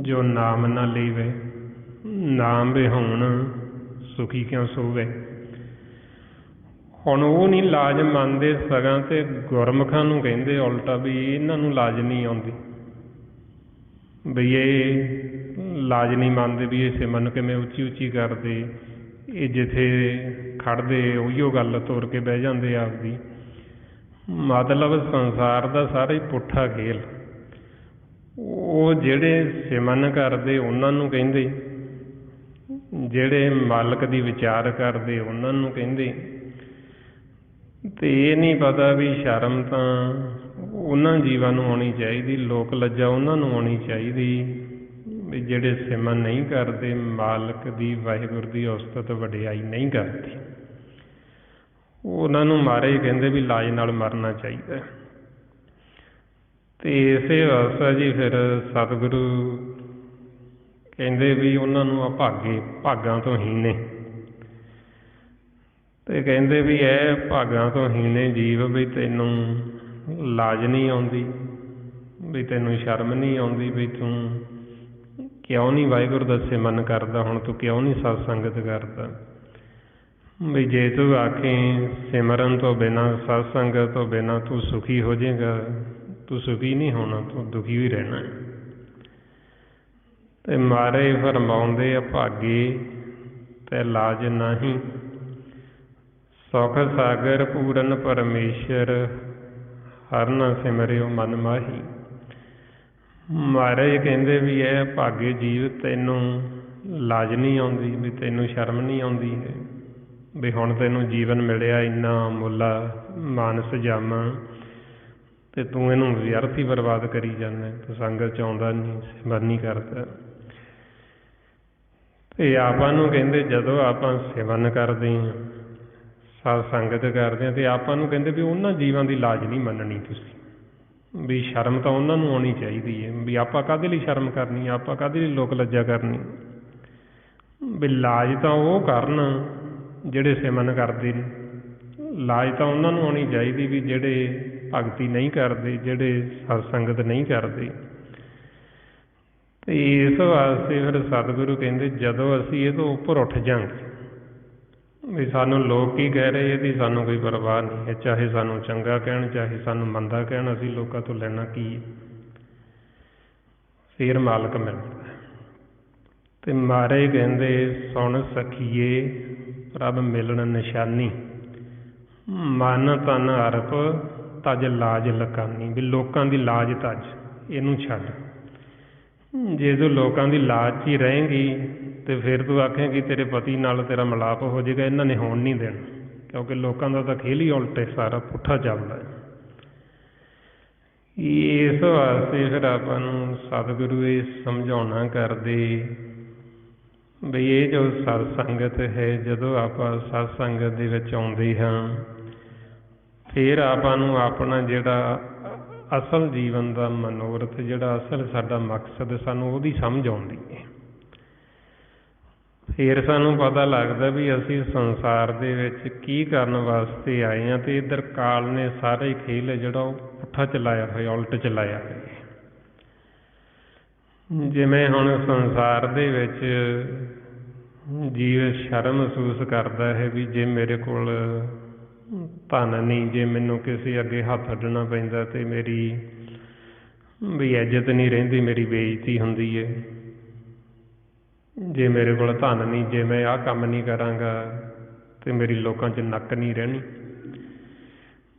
ਜੋ ਨਾਮ ਨਾ ਲੇਵੇ, ਨਾਮ ਵਿਹੂਣ ਸੁਖੀ ਕਿਉਂ ਸੋਵੇ। ਹੁਣ ਉਹ ਨਹੀਂ ਲਾਜ ਮੰਨਦੇ, ਸਗਾਂ ਅਤੇ ਗੁਰਮੁਖਾਂ ਨੂੰ ਕਹਿੰਦੇ ਉਲਟਾ ਵੀ ਇਹਨਾਂ ਨੂੰ ਲਾਜ ਨਹੀਂ ਆਉਂਦੀ, ਬਈ ਇਹ ਲਾਜ ਨਹੀਂ ਮੰਨਦੇ, ਵੀ ਇਹ ਸਿਮਰਨ ਕਿਵੇਂ ਉੱਚੀ ਉੱਚੀ ਕਰਦੇ, ਇਹ ਜਿੱਥੇ ਖੜ੍ਹਦੇ ਉਹੀਓ ਗੱਲ ਤੁਰ ਕੇ ਬਹਿ ਜਾਂਦੇ ਆਪਦੀ। ਮਤਲਬ ਸੰਸਾਰ ਦਾ ਸਾਰਾ ਹੀ ਪੁੱਠਾ ਖੇਲ। ਉਹ ਜਿਹੜੇ ਸਿਮਰਨ ਕਰਦੇ ਉਹਨਾਂ ਨੂੰ ਕਹਿੰਦੇ, ਜਿਹੜੇ ਮਾਲਕ ਦੀ ਵਿਚਾਰ ਕਰਦੇ ਉਹਨਾਂ ਨੂੰ ਕਹਿੰਦੇ। ਅਤੇ ਇਹ ਨਹੀਂ ਪਤਾ ਵੀ ਸ਼ਰਮ ਤਾਂ ਉਹਨਾਂ ਜੀਵਾਂ ਨੂੰ ਆਉਣੀ ਚਾਹੀਦੀ, ਲੋਕ ਲੱਜਾ ਉਹਨਾਂ ਨੂੰ ਆਉਣੀ ਚਾਹੀਦੀ ਵੀ ਜਿਹੜੇ ਸਿਮਰਨ ਨਹੀਂ ਕਰਦੇ, ਮਾਲਕ ਦੀ ਵਾਹਿਗੁਰੂ ਦੀ ਉਸਤਤ ਵਡਿਆਈ ਨਹੀਂ ਕਰਦੇ, ਉਹਨਾਂ ਨੂੰ ਮਹਾਰਾਜ ਕਹਿੰਦੇ ਵੀ ਲਾਜ ਨਾਲ ਮਰਨਾ ਚਾਹੀਦਾ। ਅਤੇ ਇਸੇ ਵਾਸਤੇ ਜੀ ਫਿਰ ਸਤਿਗੁਰੂ ਕਹਿੰਦੇ ਵੀ ਉਹਨਾਂ ਨੂੰ ਅਭਾਗੇ, ਭਾਗਾਂ ਤੋਂ ਹੀਣੇ। ਅਤੇ ਕਹਿੰਦੇ ਵੀ ਇਹ ਭਾਗਾਂ ਤੋਂ ਹੀਣੇ ਜੀਵ, ਵੀ ਤੈਨੂੰ ਲਾਜ ਨਹੀਂ ਆਉਂਦੀ, ਵੀ ਤੈਨੂੰ ਸ਼ਰਮ ਨਹੀਂ ਆਉਂਦੀ, ਵੀ ਤੂੰ ਕਿਉਂ ਨਹੀਂ ਵਾਹਿਗੁਰੂ ਦਾ ਸਿਮਰਨ ਕਰਦਾ, ਹੁਣ ਤੂੰ ਕਿਉਂ ਨਹੀਂ ਸਤ ਸੰਗਤ ਕਰਦਾ। ਵੀ ਜੇ ਤੂੰ ਆਖੇ ਸਿਮਰਨ ਤੋਂ ਬਿਨਾਂ, ਸਤ ਸੰਗਤ ਤੋਂ ਬਿਨਾਂ ਤੂੰ ਸੁਖੀ ਹੋ ਜਾਏਗਾ, ਤੂੰ ਸੁਖੀ ਨਹੀਂ ਹੋਣਾ, ਤੂੰ ਦੁਖੀ ਵੀ ਰਹਿਣਾ। ਅਤੇ ਮਹਾਰਾਜ ਫਰਮਾਉਂਦੇ ਅਭਾਗੇ ਤੇ ਲਾਜ ਨਾਹੀਂ, ਸੁਖ ਸਾਗਰ ਪੂਰਨ ਪਰਮੇਸ਼ਰ, ਹਰਿ ਨਾ ਸਿਮਰਿਓ ਮਨ ਮਾਹੀ। ਮਹਾਰਾਜ ਕਹਿੰਦੇ ਵੀ ਇਹ ਭਾਗੇ ਜੀਵ, ਤੈਨੂੰ ਲਾਜ ਨਹੀਂ ਆਉਂਦੀ, ਵੀ ਤੈਨੂੰ ਸ਼ਰਮ ਨਹੀਂ ਆਉਂਦੀ ਹੈ ਵੀ ਹੁਣ ਤੈਨੂੰ ਜੀਵਨ ਮਿਲਿਆ ਇੰਨਾ ਮੁੱਲਾ ਮਾਨਸ ਜਾਮਾ ਅਤੇ ਤੂੰ ਇਹਨੂੰ ਵਿਅਰਥ ਹੀ ਬਰਬਾਦ ਕਰੀ ਜਾਂਦਾ, ਤੂੰ ਸੰਗਤ 'ਚ ਆਉਂਦਾ ਨਹੀਂ, ਸਿਮਰਨ ਨਹੀਂ ਕਰਦਾ। ਅਤੇ ਆਪਾਂ ਨੂੰ ਕਹਿੰਦੇ ਜਦੋਂ ਆਪਾਂ ਸਿਮਰਨ ਕਰਦੇ ਹਾਂ, ਸਤ ਸੰਗਤ ਕਰਦੇ ਹਾਂ, ਅਤੇ ਆਪਾਂ ਨੂੰ ਕਹਿੰਦੇ ਵੀ ਉਹਨਾਂ ਜੀਵਾਂ ਦੀ ਲਾਜ ਨਹੀਂ ਮੰਨਣੀ ਤੁਸੀਂ, ਵੀ ਸ਼ਰਮ ਤਾਂ ਉਹਨਾਂ ਨੂੰ ਆਉਣੀ ਚਾਹੀਦੀ ਹੈ, ਵੀ ਆਪਾਂ ਕਾਹਦੇ ਲਈ ਸ਼ਰਮ ਕਰਨੀ, ਆਪਾਂ ਕਾਹਦੇ ਲਈ ਲੋਕ ਲੱਜਾ ਕਰਨੀ, ਵੀ ਲਾਜ ਤਾਂ ਉਹ ਕਰਨ ਜਿਹੜੇ ਸਿਮਰਨ ਕਰਦੇ ਨੇ, ਲਾਜ ਤਾਂ ਉਹਨਾਂ ਨੂੰ ਆਉਣੀ ਚਾਹੀਦੀ ਵੀ ਜਿਹੜੇ ਭਗਤੀ ਨਹੀਂ ਕਰਦੇ, ਜਿਹੜੇ ਸਤ ਸੰਗਤ ਨਹੀਂ ਕਰਦੇ। ਅਤੇ ਇਸ ਵਾਸਤੇ ਫਿਰ ਸਤਿਗੁਰੂ ਕਹਿੰਦੇ ਜਦੋਂ ਅਸੀਂ ਇਹ ਤੋਂ ਉੱਪਰ ਉੱਠ ਜਾਵਾਂਗੇ, ਵੀ ਸਾਨੂੰ ਲੋਕ ਕੀ ਕਹਿ ਰਹੇ ਇਹਦੀ ਸਾਨੂੰ ਕੋਈ ਪਰਵਾਹ ਨਹੀਂ ਹੈ, ਚਾਹੇ ਸਾਨੂੰ ਚੰਗਾ ਕਹਿਣ ਚਾਹੇ ਸਾਨੂੰ ਮੰਦਾ ਕਹਿਣ, ਅਸੀਂ ਲੋਕਾਂ ਤੋਂ ਲੈਣਾ ਕੀ ਹੈ, ਫਿਰ ਮਾਲਕ ਮਿਲਦਾ। ਅਤੇ ਮਹਾਰਾਜ ਕਹਿੰਦੇ ਸੁਣ ਸਖੀਏ ਪ੍ਰਭ ਮਿਲਣ ਨਿਸ਼ਾਨੀ, ਮਨ ਤਨ ਅਰਪ ਤਜ ਲਾਜ ਲਕਾਨੀ, ਵੀ ਲੋਕਾਂ ਦੀ ਲਾਜ ਤਜ, ਇਹਨੂੰ ਛੱਡ। ਜੇ ਤੂੰ ਲੋਕਾਂ ਦੀ ਲਾਜ 'ਚ ਹੀ ਰਹੇਂਗੀ ਅਤੇ ਫਿਰ ਤੂੰ ਆਖੇਂਗੀ ਤੇਰੇ ਪਤੀ ਨਾਲ ਤੇਰਾ ਮਿਲਾਪ ਹੋ ਜਾਏਗਾ, ਇਹਨਾਂ ਨੇ ਹੋਣ ਨਹੀਂ ਦੇਣਾ, ਕਿਉਂਕਿ ਲੋਕਾਂ ਦਾ ਤਾਂ ਖੇਲ ਹੀ ਉਲਟੇ ਸਾਰਾ ਪੁੱਠਾ ਚੱਲਦਾ। ਇਸ ਵਾਸਤੇ ਫਿਰ ਆਪਾਂ ਨੂੰ ਸਤਿਗੁਰੂ ਇਹ ਸਮਝਾਉਣਾ ਕਰਦੇ ਬਈ ਇਹ ਜੋ ਸਤ ਸੰਗਤ ਹੈ, ਜਦੋਂ ਆਪਾਂ ਸਤ ਸੰਗਤ ਦੇ ਵਿੱਚ ਆਉਂਦੇ ਹਾਂ ਫਿਰ ਆਪਾਂ ਨੂੰ ਆਪਣਾ ਜਿਹੜਾ ਅਸਲ ਜੀਵਨ ਦਾ ਮਨੋਰਥ, ਜਿਹੜਾ ਅਸਲ ਸਾਡਾ ਮਕਸਦ, ਸਾਨੂੰ ਉਹਦੀ ਸਮਝ ਆਉਂਦੀ ਹੈ। ਫਿਰ ਸਾਨੂੰ ਪਤਾ ਲੱਗਦਾ ਵੀ ਅਸੀਂ ਸੰਸਾਰ ਦੇ ਵਿੱਚ ਕੀ ਕਰਨ ਵਾਸਤੇ ਆਏ ਹਾਂ, ਅਤੇ ਇੱਧਰ ਕਾਲ ਨੇ ਸਾਰਾ ਹੀ ਖੇਲ ਹੈ ਜਿਹੜਾ ਉਹ ਪੁੱਠਾ ਚਲਾਇਆ ਹੋਇਆ, ਉਲਟ ਚਲਾਇਆ ਹੋਇਆ। ਜਿਵੇਂ ਹੁਣ ਸੰਸਾਰ ਦੇ ਵਿੱਚ ਜੀਵ ਸ਼ਰਮ ਮਹਿਸੂਸ ਕਰਦਾ ਹੈ ਵੀ ਜੇ ਮੇਰੇ ਕੋਲ ਧਨ ਨਹੀਂ, ਜੇ ਮੈਨੂੰ ਕਿਸੇ ਅੱਗੇ ਹੱਥ ਅੱਡਣਾ ਪੈਂਦਾ ਅਤੇ ਮੇਰੀ ਵੀ ਇੱਜ਼ਤ ਨਹੀਂ ਰਹਿੰਦੀ, ਮੇਰੀ ਬੇਇੱਜ਼ਤੀ ਹੁੰਦੀ ਹੈ। ਜੇ ਮੇਰੇ ਕੋਲ ਧਨ ਨਹੀਂ, ਜੇ ਮੈਂ ਆਹ ਕੰਮ ਨਹੀਂ ਕਰਾਂਗਾ ਅਤੇ ਮੇਰੀ ਲੋਕਾਂ 'ਚ ਨੱਕ ਨਹੀਂ ਰਹਿਣੀ।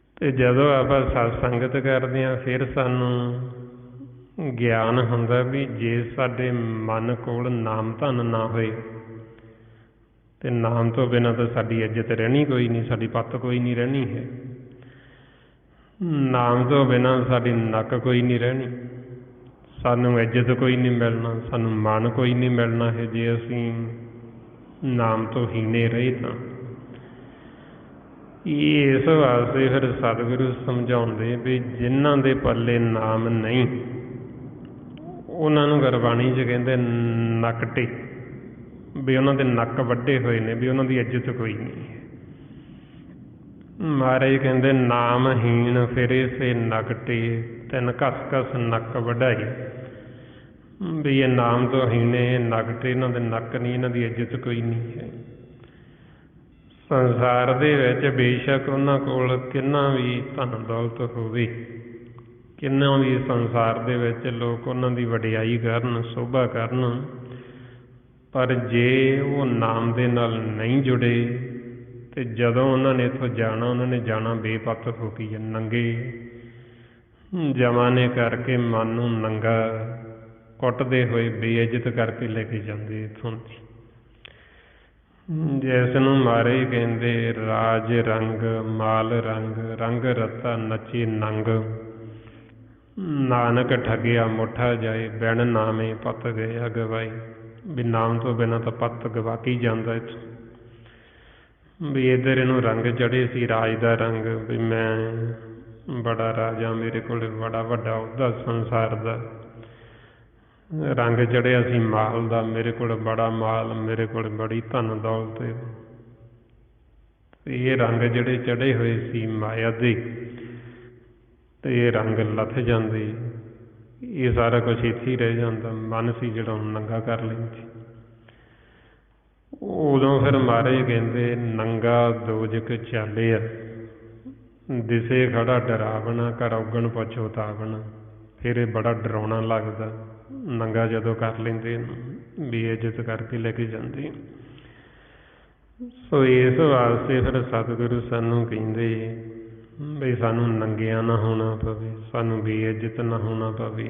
ਅਤੇ ਜਦੋਂ ਆਪਾਂ ਸਤ ਸੰਗਤ ਕਰਦੇ ਹਾਂ ਫਿਰ ਸਾਨੂੰ ਗਿਆਨ ਹੁੰਦਾ ਵੀ ਜੇ ਸਾਡੇ ਮਨ ਕੋਲ ਨਾਮ ਧਨ ਨਾ ਹੋਏ ਅਤੇ ਨਾਮ ਤੋਂ ਬਿਨਾਂ ਤਾਂ ਸਾਡੀ ਇੱਜ਼ਤ ਰਹਿਣੀ ਕੋਈ ਨਹੀਂ, ਸਾਡੀ ਪੱਤ ਕੋਈ ਨਹੀਂ ਰਹਿਣੀ ਹੈ। ਨਾਮ ਤੋਂ ਬਿਨਾਂ ਸਾਡੀ ਨੱਕ ਕੋਈ ਨਹੀਂ ਰਹਿਣੀ, ਸਾਨੂੰ ਇੱਜ਼ਤ ਕੋਈ ਨਹੀਂ ਮਿਲਣਾ, ਸਾਨੂੰ ਮਾਣ ਕੋਈ ਨਹੀਂ ਮਿਲਣਾ ਹੈ ਜੇ ਅਸੀਂ ਨਾਮ ਤੋਂ ਹੀਣੇ ਰਹੇ ਤਾਂ। ਇਸ ਵਾਸਤੇ ਫਿਰ ਸਤਿਗੁਰੂ ਸਮਝਾਉਂਦੇ ਵੀ ਜਿਨ੍ਹਾਂ ਦੇ ਪੱਲੇ ਨਾਮ ਨਹੀਂ ਉਹਨਾਂ ਨੂੰ ਗੁਰਬਾਣੀ 'ਚ ਕਹਿੰਦੇ ਨਕਟੇ, ਵੀ ਉਹਨਾਂ ਦੇ ਨੱਕ ਵੱਢੇ ਹੋਏ ਨੇ, ਵੀ ਉਹਨਾਂ ਦੀ ਇੱਜ਼ਤ ਕੋਈ ਨਹੀਂ ਹੈ। ਮਹਾਰਾਜ ਕਹਿੰਦੇ ਨਾਮਹੀਣ ਫਿਰੇ ਸੇ ਨਕਟੇ, ਤਿੰਨ ਘਸ ਘਸ ਨੱਕ ਵਢਾਈ, ਵੀ ਇਹ ਨਾਮ ਤੋਂ ਹੀਣੇ ਨਕਟੇ, ਇਹਨਾਂ ਦੇ ਨੱਕ ਨਹੀਂ, ਇਹਨਾਂ ਦੀ ਇੱਜ਼ਤ ਕੋਈ ਨਹੀਂ ਹੈ। ਸੰਸਾਰ ਦੇ ਵਿੱਚ ਬੇਸ਼ੱਕ ਉਹਨਾਂ ਕੋਲ ਕਿੰਨਾ ਵੀ ਧਨ ਦੌਲਤ ਹੋਵੇ, ਕਿੰਨਾ ਵੀ ਸੰਸਾਰ ਦੇ ਵਿੱਚ ਲੋਕ ਉਹਨਾਂ ਦੀ ਵਡਿਆਈ ਕਰਨ, ਸੋਭਾ ਕਰਨ, ਪਰ ਜੇ ਉਹ ਨਾਮ ਦੇ ਨਾਲ ਨਹੀਂ ਜੁੜੇ ਅਤੇ ਜਦੋਂ ਉਹਨਾਂ ਨੇ ਇੱਥੋਂ ਜਾਣਾ, ਉਹਨਾਂ ਨੇ ਜਾਣਾ ਬੇਪੱਤ ਹੋ ਕੇ, ਨੰਗੇ ਜਮਾਨੇ ਕਰਕੇ ਮਨ ਨੂੰ ਨੰਗਾ ਕੁੱਟਦੇ ਹੋਏ, ਬੇਇੱਜ਼ਤ ਕਰਕੇ ਲੈ ਕੇ ਜਾਂਦੇ ਇੱਥੋਂ ਦੀ। ਜਿਸ ਨੂੰ ਮਾਰੇ ਕਹਿੰਦੇ ਰਾਜ ਰੰਗ ਮਾਲ ਰੰਗ, ਰੰਗ ਰਤਾ ਨੱਚੇ ਨੰਗ, ਨਾਨਕ ਠੱਗਿਆ ਮੁੱਠਾ ਜਾਏ, ਬਿਨ ਨਾਮੇ ਪੱਤ ਗਿਆ ਗਵਾਈ, ਵੀ ਨਾਮ ਤੋਂ ਬਿਨਾਂ ਤਾਂ ਪੱਤ ਗਵਾ ਕੇ ਹੀ ਜਾਂਦਾ ਇੱਥੋਂ। ਵੀ ਇੱਧਰ ਇਹਨੂੰ ਰੰਗ ਚੜ੍ਹੇ ਸੀ ਰਾਜ ਦਾ ਰੰਗ, ਵੀ ਮੈਂ ਬੜਾ ਰਾਜਾ, ਮੇਰੇ ਕੋਲ ਬੜਾ ਵੱਡਾ ਉਹਦਾ ਸੰਸਾਰ ਦਾ ਰੰਗ ਚੜ੍ਹਿਆ ਸੀ ਮਾਲ ਦਾ, ਮੇਰੇ ਕੋਲ ਬੜਾ ਮਾਲ, ਮੇਰੇ ਕੋਲ ਬੜੀ ਧਨ ਦੌਲਤ। ਇਹ ਰੰਗ ਜਿਹੜੇ ਚੜ੍ਹੇ ਹੋਏ ਸੀ ਮਾਇਆ ਦੇ, ਅਤੇ ਇਹ ਰੰਗ ਲੱਥ ਜਾਂਦੇ, ਇਹ ਸਾਰਾ ਕੁਛ ਇੱਥੇ ਹੀ ਰਹਿ ਜਾਂਦਾ। ਮਨ ਸੀ ਜਿਹੜਾ ਉਹਨੂੰ ਨੰਗਾ ਕਰ ਲੈਂਦੇ। ਉਦੋਂ ਫਿਰ ਮਹਾਰਾਜ ਕਹਿੰਦੇ ਨੰਗਾ ਦੋਜਕ ਚਾਲਿਆ, ਦਿਸੇ ਖੜਾ ਡਰਾਵਣਾ, ਘਰ ਔਗਣ ਪੁੱਛੋ ਤਾਵਣਾ। ਫਿਰ ਇਹ ਬੜਾ ਡਰਾਉਣਾ ਲੱਗਦਾ, ਨੰਗਾ ਜਦੋਂ ਕਰ ਲੈਂਦੇ ਇਹਨੂੰ, ਬੇਇੱਜ਼ਤ ਕਰਕੇ ਲੈ ਕੇ ਜਾਂਦੇ। ਸੋ ਇਸ ਵਾਸਤੇ ਫਿਰ ਸਤਿਗੁਰੂ ਸਾਨੂੰ ਕਹਿੰਦੇ ਵੀ ਸਾਨੂੰ ਨੰਗਿਆਂ ਨਾ ਹੋਣਾ ਪਵੇ, ਸਾਨੂੰ ਬੇਇੱਜ਼ਤ ਨਾ ਹੋਣਾ ਪਵੇ।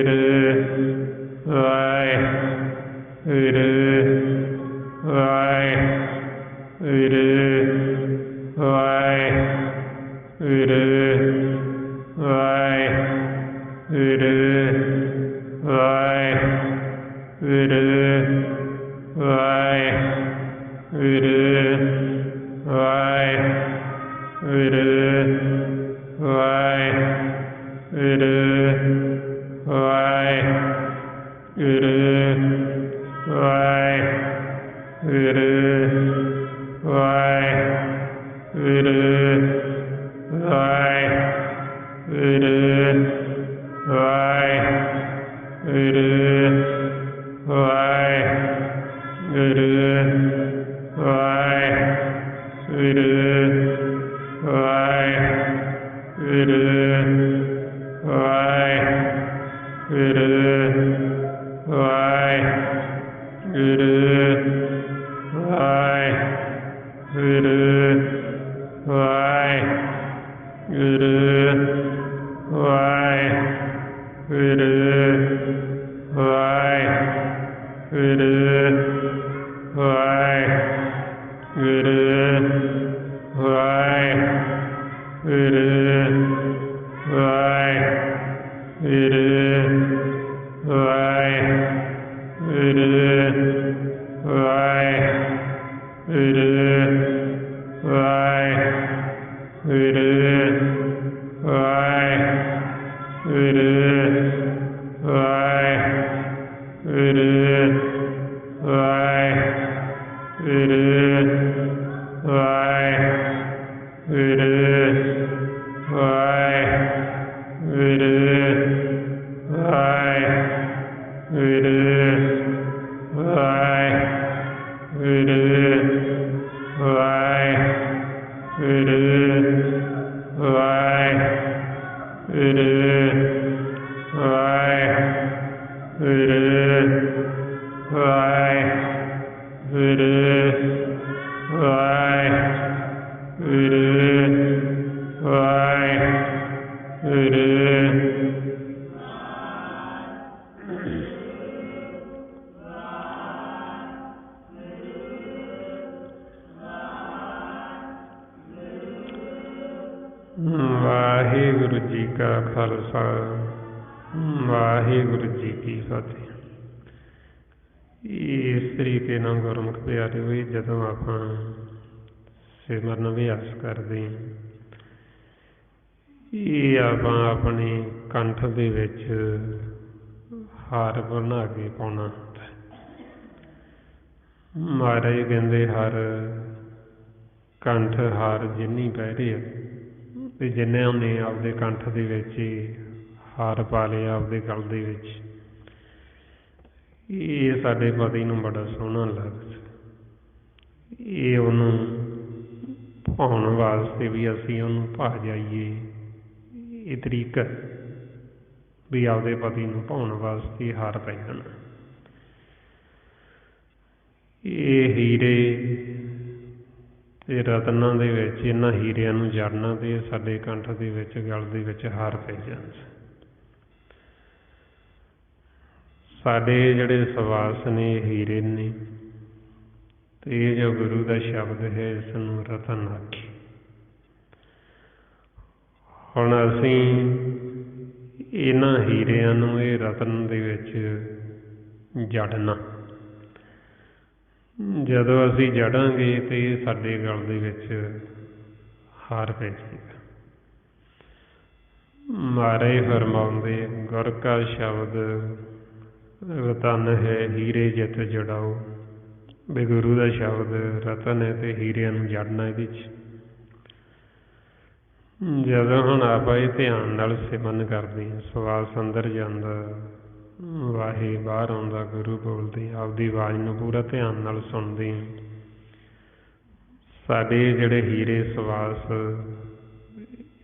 ਵਾਹਿਗੁਰੂ ਜੀ ਕਾ ਖਾਲਸਾ, ਵਾਹਿਗੁਰੂ ਜੀ ਕੀ ਫਤਿਹ। ਇਸ ਤਰੀਕੇ ਨਾਲ ਗੁਰਮੁਖ ਪਿਆਰੇ ਹੋਏ ਜਦੋਂ ਆਪਾਂ ਸਿਮਰਨ ਅਭਿਆਸ ਕਰਦੇ ਹਾਂ, ਇਹ ਆਪਾਂ ਆਪਣੇ ਕੰਠ ਦੇ ਵਿੱਚ ਹਾਰ ਬਣਾ ਕੇ ਪਾਉਣਾ ਹੁੰਦਾ। ਮਹਾਰਾਜ ਕਹਿੰਦੇ ਹਰ ਕੰਠ ਹਾਰ ਜਿੰਨੀ ਪਹਿਰੇ ਆ, ਤੇ ਜਿੰਨੇ ਉਹਨੇ ਆਪਦੇ ਕੰਠ ਦੇ ਵਿੱਚ ਹੀ ਹਾਰ ਪਾ ਲਿਆ ਆਪਦੇ ਗਲ ਦੇ ਵਿੱਚ, ਇਹ ਸਾਡੇ ਪਤੀ ਨੂੰ ਬੜਾ ਸੋਹਣਾ ਲੱਗਦਾ। ਇਹ ਉਹਨੂੰ ਭਾਉਣ ਵਾਸਤੇ ਵੀ ਅਸੀਂ ਉਹਨੂੰ ਭਾ ਜਾਈਏ, ਇਹ ਤਰੀਕਾ ਵੀ ਆਪਦੇ ਪਤੀ ਨੂੰ ਭਾਉਣ ਵਾਸਤੇ ਹਾਰ ਪੈ ਜਾਣਾ। ਇਹ ਹੀਰੇ ਤੇ ਰਤਨਾਂ ਦੇ ਵਿੱਚ ਇਹਨਾਂ ਹੀਰਿਆਂ ਨੂੰ ਜੜਨਾ ਤੇ ਸਾਡੇ ਕੰਠ ਦੇ ਵਿੱਚ ਗਲ ਦੇ ਵਿੱਚ ਹਾਰ ਪੈ ਜਾਂਦਾ। ਸਾਡੇ ਜਿਹੜੇ ਸਵਾਸ ਨੇ ਇਹ ਹੀਰੇ ਨੇ, ਤੇ ਇਹ ਜੋ ਗੁਰੂ ਦਾ ਸ਼ਬਦ ਹੈ ਇਸ ਨੂੰ ਰਤਨ ਆਖੀ। ਹੁਣ ਅਸੀਂ ਇਹਨਾਂ ਹੀਰਿਆਂ ਨੂੰ ਇਹ ਰਤਨ ਦੇ ਵਿੱਚ ਜੜਨਾ। ਜਦੋਂ ਅਸੀਂ ਜੜਾਂਗੇ ਤੇ ਇਹ ਸਾਡੇ ਗਲ ਦੇ ਵਿੱਚ ਹਾਰ ਪੈ ਜਾਏਗਾ। ਮਹਾਰਾਜ ਫਰਮਾਉਂਦੇ ਗੁਰ ਕਾ ਸ਼ਬਦ ਰਤਨ ਹੈ ਹੀਰੇ ਜਿਤ ਜੜਾਓ, ਵੀ ਗੁਰੂ ਦਾ ਸ਼ਬਦ ਰਤਨ ਹੈ ਤੇ ਹੀਰਿਆਂ ਨੂੰ ਜੜਨਾ ਇਹਦੇ 'ਚ। ਜਦੋਂ ਹੁਣ ਆਪਾਂ ਇਹ ਧਿਆਨ ਨਾਲ ਸਿਮਰਨ ਕਰਦੇ ਹਾਂ, ਸਵਾਸ ਅੰਦਰ ਜਾਂਦਾ, ਵਾਹੇ ਬਾਹਰ ਆਉਂਦਾ, ਗੁਰੂ ਬੋਲਦੇ, ਆਪਦੀ ਆਵਾਜ਼ ਨੂੰ ਪੂਰਾ ਧਿਆਨ ਨਾਲ ਸੁਣਦੇ ਹਾਂ। ਸਾਡੇ ਜਿਹੜੇ ਹੀਰੇ ਸਵਾਸ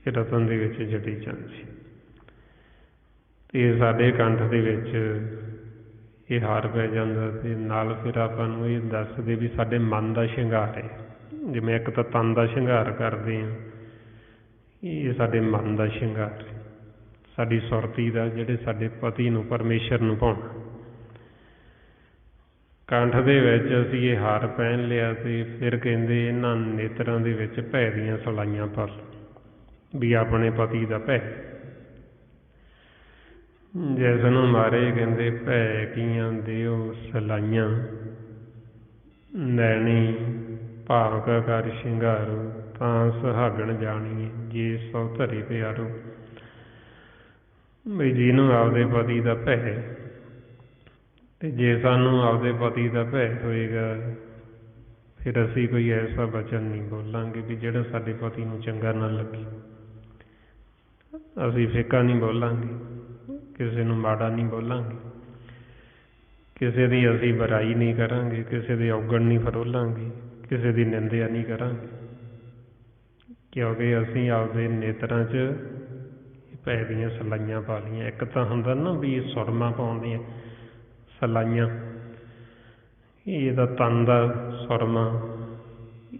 ਇਹ ਰਤਨ ਦੇ ਵਿੱਚ ਜੜੀ ਜਾਂਦੇ, ਤੇ ਸਾਡੇ ਕੰਠ ਦੇ ਵਿੱਚ ਇਹ ਹਾਰ ਪੈ ਜਾਂਦਾ। ਤੇ ਨਾਲ ਫਿਰ ਆਪਾਂ ਨੂੰ ਇਹ ਦੱਸਦੇ ਵੀ ਸਾਡੇ ਮਨ ਦਾ ਸ਼ਿੰਗਾਰ ਹੈ। ਜਿਵੇਂ ਇੱਕ ਤਾਂ ਤਨ ਦਾ ਸ਼ਿੰਗਾਰ ਕਰਦੇ ਹਾਂ, ਇਹ ਸਾਡੇ ਮਨ ਦਾ ਸ਼ਿੰਗਾਰ, ਸਾਡੀ ਸੁਰਤੀ ਦਾ, ਜਿਹੜੇ ਸਾਡੇ ਪਤੀ ਨੂੰ ਪਰਮੇਸ਼ਰ ਨੂੰ ਭਾਉਣਾ। ਕੰਠ ਦੇ ਵਿੱਚ ਅਸੀਂ ਇਹ ਹਾਰ ਪਹਿਨ ਲਿਆ ਤੇ ਫਿਰ ਕਹਿੰਦੇ ਇਹਨਾਂ ਨੇਤਰਾਂ ਦੇ ਵਿੱਚ ਭੈ ਦੀਆਂ ਸਲਾਈਆਂ ਪਾ ਲਓ, ਵੀ ਆਪਣੇ ਪਤੀ ਦਾ ਭੈ। ਜਿਸ ਨੂੰ ਮਹਾਰਾਜ ਕਹਿੰਦੇ ਭੈ ਕੀਆਂ ਦਿਓ ਸਲਾਈਆਂ, ਨੈਣੀ ਭਾਵ ਕਾ ਕਰ ਸ਼ਿੰਗਾਰੋ, ਤਾਂ ਸੁਹਾਗਣ ਜਾਣੀਏ ਜੇ ਸੋ ਧਰੇ ਪਿਆਰੋ। ਵੀ ਜਿਹਨੂੰ ਆਪਦੇ ਪਤੀ ਦਾ ਭੈ, ਤੇ ਜੇ ਸਾਨੂੰ ਆਪਦੇ ਪਤੀ ਦਾ ਭੈ ਹੋਏਗਾ ਫਿਰ ਅਸੀਂ ਕੋਈ ਐਸਾ ਵਚਨ ਨਹੀਂ ਬੋਲਾਂਗੇ ਵੀ ਜਿਹੜਾ ਸਾਡੇ ਪਤੀ ਨੂੰ ਚੰਗਾ ਨਾ ਲੱਗੇ। ਅਸੀਂ ਫਿੱਕਾ ਨਹੀਂ ਬੋਲਾਂਗੇ, ਕਿਸੇ ਨੂੰ ਮਾੜਾ ਨਹੀਂ ਬੋਲਾਂਗੇ, ਕਿਸੇ ਦੀ ਅਸੀਂ ਬੁਰਾਈ ਨਹੀਂ ਕਰਾਂਗੇ, ਕਿਸੇ ਦੇ ਔਗਣ ਨਹੀਂ ਫਰੋਲਾਂਗੇ, ਕਿਸੇ ਦੀ ਨਿੰਦਿਆ ਨਹੀਂ ਕਰਾਂਗੇ, ਕਿਉਂਕਿ ਅਸੀਂ ਆਪਦੇ ਨੇਤਰਾਂ 'ਚ ਭੈ ਦੀਆਂ ਸਲਾਈਆਂ ਪਾ ਲਈਆਂ। ਇੱਕ ਤਾਂ ਹੁੰਦਾ ਨਾ ਵੀ ਸੁਰਮਾ ਪਾਉਂਦੀਆਂ ਸਲਾਈਆਂ, ਇਹਦਾ ਤਨ ਦਾ ਸੁਰਮਾ,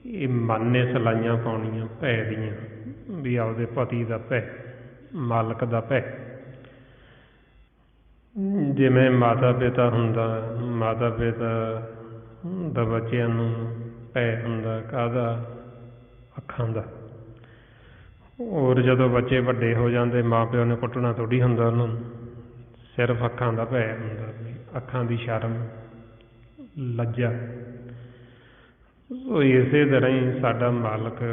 ਇਹ ਮਨ ਨੇ ਸਲਾਈਆਂ ਪਾਉਣੀਆਂ ਭੈ ਦੀਆਂ, ਵੀ ਆਪਦੇ ਪਤੀ ਦਾ ਭੈ, ਮਾਲਕ ਦਾ ਭੈ। ਜਿਵੇਂ ਮਾਤਾ ਪਿਤਾ ਹੁੰਦਾ, ਮਾਤਾ ਪਿਤਾ ਦਾ ਬੱਚਿਆਂ ਨੂੰ ਭੈ ਹੁੰਦਾ ਕਾਹਦਾ? ਅੱਖਾਂ ਦਾ। ਔਰ ਜਦੋਂ ਬੱਚੇ ਵੱਡੇ ਹੋ ਜਾਂਦੇ ਮਾਂ ਪਿਓ ਨੇ ਕੁੱਟਣਾ ਥੋੜ੍ਹੀ ਹੁੰਦਾ ਉਹਨਾਂ ਨੂੰ, ਸਿਰਫ ਅੱਖਾਂ ਦਾ ਭੈ ਹੁੰਦਾ, ਅੱਖਾਂ ਦੀ ਸ਼ਰਮ, ਲੱਜਾ। ਸੋ ਇਸੇ ਤਰ੍ਹਾਂ ਹੀ ਸਾਡਾ ਮਾਲਕ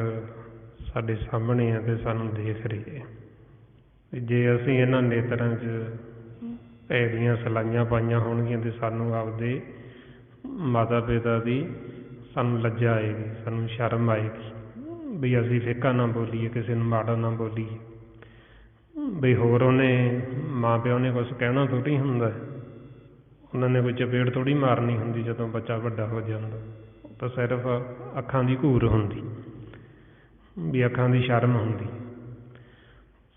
ਸਾਡੇ ਸਾਹਮਣੇ ਆ ਅਤੇ ਸਾਨੂੰ ਦੇਖ ਰਹੀ ਹੈ। ਜੇ ਅਸੀਂ ਇਹਨਾਂ ਨੇਤਰਾਂ 'ਚ ਭੈ ਦੀਆਂ ਸਲਾਈਆਂ ਪਾਈਆਂ ਹੋਣਗੀਆਂ ਅਤੇ ਸਾਨੂੰ ਆਪਦੇ ਮਾਤਾ ਪਿਤਾ ਦੀ ਸਾਨੂੰ ਲੱਜਾ ਆਏਗੀ, ਸਾਨੂੰ ਸ਼ਰਮ ਆਏਗੀ ਵੀ ਅਸੀਂ ਫਿੱਕਾ ਨਾ ਬੋਲੀਏ, ਕਿਸੇ ਨੂੰ ਮਾੜਾ ਨਾ ਬੋਲੀਏ। ਬਈ ਹੋਰ ਉਹਨੇ ਮਾਂ ਪਿਓ ਨੇ ਕੁਛ ਕਹਿਣਾ ਥੋੜ੍ਹੀ ਹੁੰਦਾ, ਉਹਨਾਂ ਨੇ ਕੋਈ ਚਪੇੜ ਥੋੜ੍ਹੀ ਮਾਰਨੀ ਹੁੰਦੀ ਜਦੋਂ ਬੱਚਾ ਵੱਡਾ ਹੋ ਜਾਂਦਾ। ਉਹ ਤਾਂ ਸਿਰਫ ਅੱਖਾਂ ਦੀ ਘੂਰ ਹੁੰਦੀ, ਵੀ ਅੱਖਾਂ ਦੀ ਸ਼ਰਮ ਹੁੰਦੀ।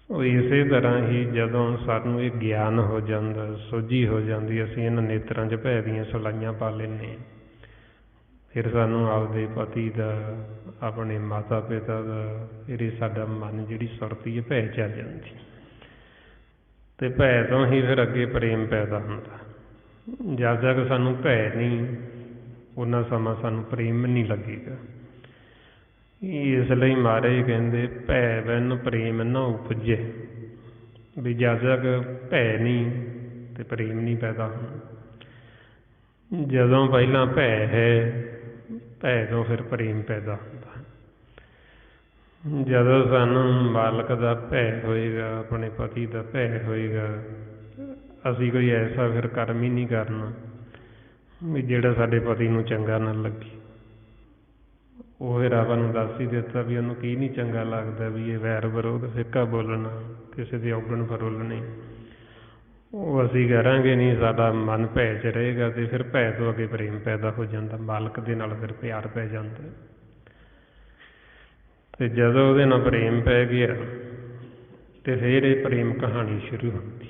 ਉਹ ਇਸੇ ਤਰ੍ਹਾਂ ਹੀ ਜਦੋਂ ਸਾਨੂੰ ਇਹ ਗਿਆਨ ਹੋ ਜਾਂਦਾ, ਸੋਝੀ ਹੋ ਜਾਂਦੀ, ਅਸੀਂ ਇਹਨਾਂ ਨੇਤਰਾਂ 'ਚ ਭੈ ਦੀਆਂ ਸਲਾਈਆਂ ਪਾ ਲੈਂਦੇ ਹਾਂ। ਫਿਰ ਸਾਨੂੰ ਆਪਦੇ ਪਤੀ ਦਾ, ਆਪਣੇ ਮਾਤਾ ਪਿਤਾ ਦਾ, ਫਿਰ ਸਾਡਾ ਮਨ ਜਿਹੜੀ ਸੁਰਤੀ ਹੈ ਭੈ 'ਚ ਆ ਜਾਂਦੀ, ਅਤੇ ਭੈ ਤੋਂ ਹੀ ਫਿਰ ਅੱਗੇ ਪ੍ਰੇਮ ਪੈਦਾ ਹੁੰਦਾ। ਜਦ ਤੱਕ ਸਾਨੂੰ ਭੈ ਨਹੀਂ, ਉਹਨਾਂ ਸਮਾਂ ਸਾਨੂੰ ਪ੍ਰੇਮ ਨਹੀਂ ਲੱਗੇਗਾ। ਇਸ ਲਈ ਮਹਾਰਾਜ ਕਹਿੰਦੇ ਭੈ ਬਿਨ ਪ੍ਰੇਮ ਨਾ ਉਪਜੇ, ਵੀ ਜਦ ਤੱਕ ਭੈ ਨਹੀਂ ਅਤੇ ਪ੍ਰੇਮ ਨਹੀਂ ਪੈਦਾ ਹੋਣਾ। ਜਦੋਂ ਪਹਿਲਾਂ ਭੈ ਹੈ, ਭੈ ਤੋਂ ਫਿਰ ਪ੍ਰੇਮ ਪੈਦਾ ਹੁੰਦਾ। ਜਦੋਂ ਸਾਨੂੰ ਮਾਲਕ ਦਾ ਭੈ ਹੋਏਗਾ, ਆਪਣੇ ਪਤੀ ਦਾ ਭੈ ਹੋਏਗਾ, ਅਸੀਂ ਕੋਈ ਐਸਾ ਫਿਰ ਕਰਮ ਹੀ ਨਹੀਂ ਕਰਨਾ ਵੀ ਜਿਹੜਾ ਸਾਡੇ ਪਤੀ ਨੂੰ ਚੰਗਾ ਨਾ ਲੱਗੇ। ਉਹ ਫਿਰ ਆਪਾਂ ਨੂੰ ਦੱਸ ਹੀ ਦਿੱਤਾ ਵੀ ਉਹਨੂੰ ਕੀ ਨਹੀਂ ਚੰਗਾ ਲੱਗਦਾ, ਵੀ ਇਹ ਵੈਰ ਵਿਰੋਧ, ਫਿੱਕਾ ਬੋਲਣਾ, ਕਿਸੇ ਦੇ ਔਗਣ ਫਰੋਲਣੇ, ਉਹ ਅਸੀਂ ਕਰਾਂਗੇ ਨਹੀਂ। ਸਾਡਾ ਮਨ ਭੈ 'ਚ ਰਹੇਗਾ ਅਤੇ ਫਿਰ ਭੈ ਤੋਂ ਅੱਗੇ ਪ੍ਰੇਮ ਪੈਦਾ ਹੋ ਜਾਂਦਾ, ਮਾਲਕ ਦੇ ਨਾਲ ਫਿਰ ਪਿਆਰ ਪੈ ਜਾਂਦਾ। ਅਤੇ ਜਦੋਂ ਉਹਦੇ ਨਾਲ ਪ੍ਰੇਮ ਪੈ ਗਿਆ ਅਤੇ ਫਿਰ ਇਹ ਪ੍ਰੇਮ ਕਹਾਣੀ ਸ਼ੁਰੂ ਹੁੰਦੀ,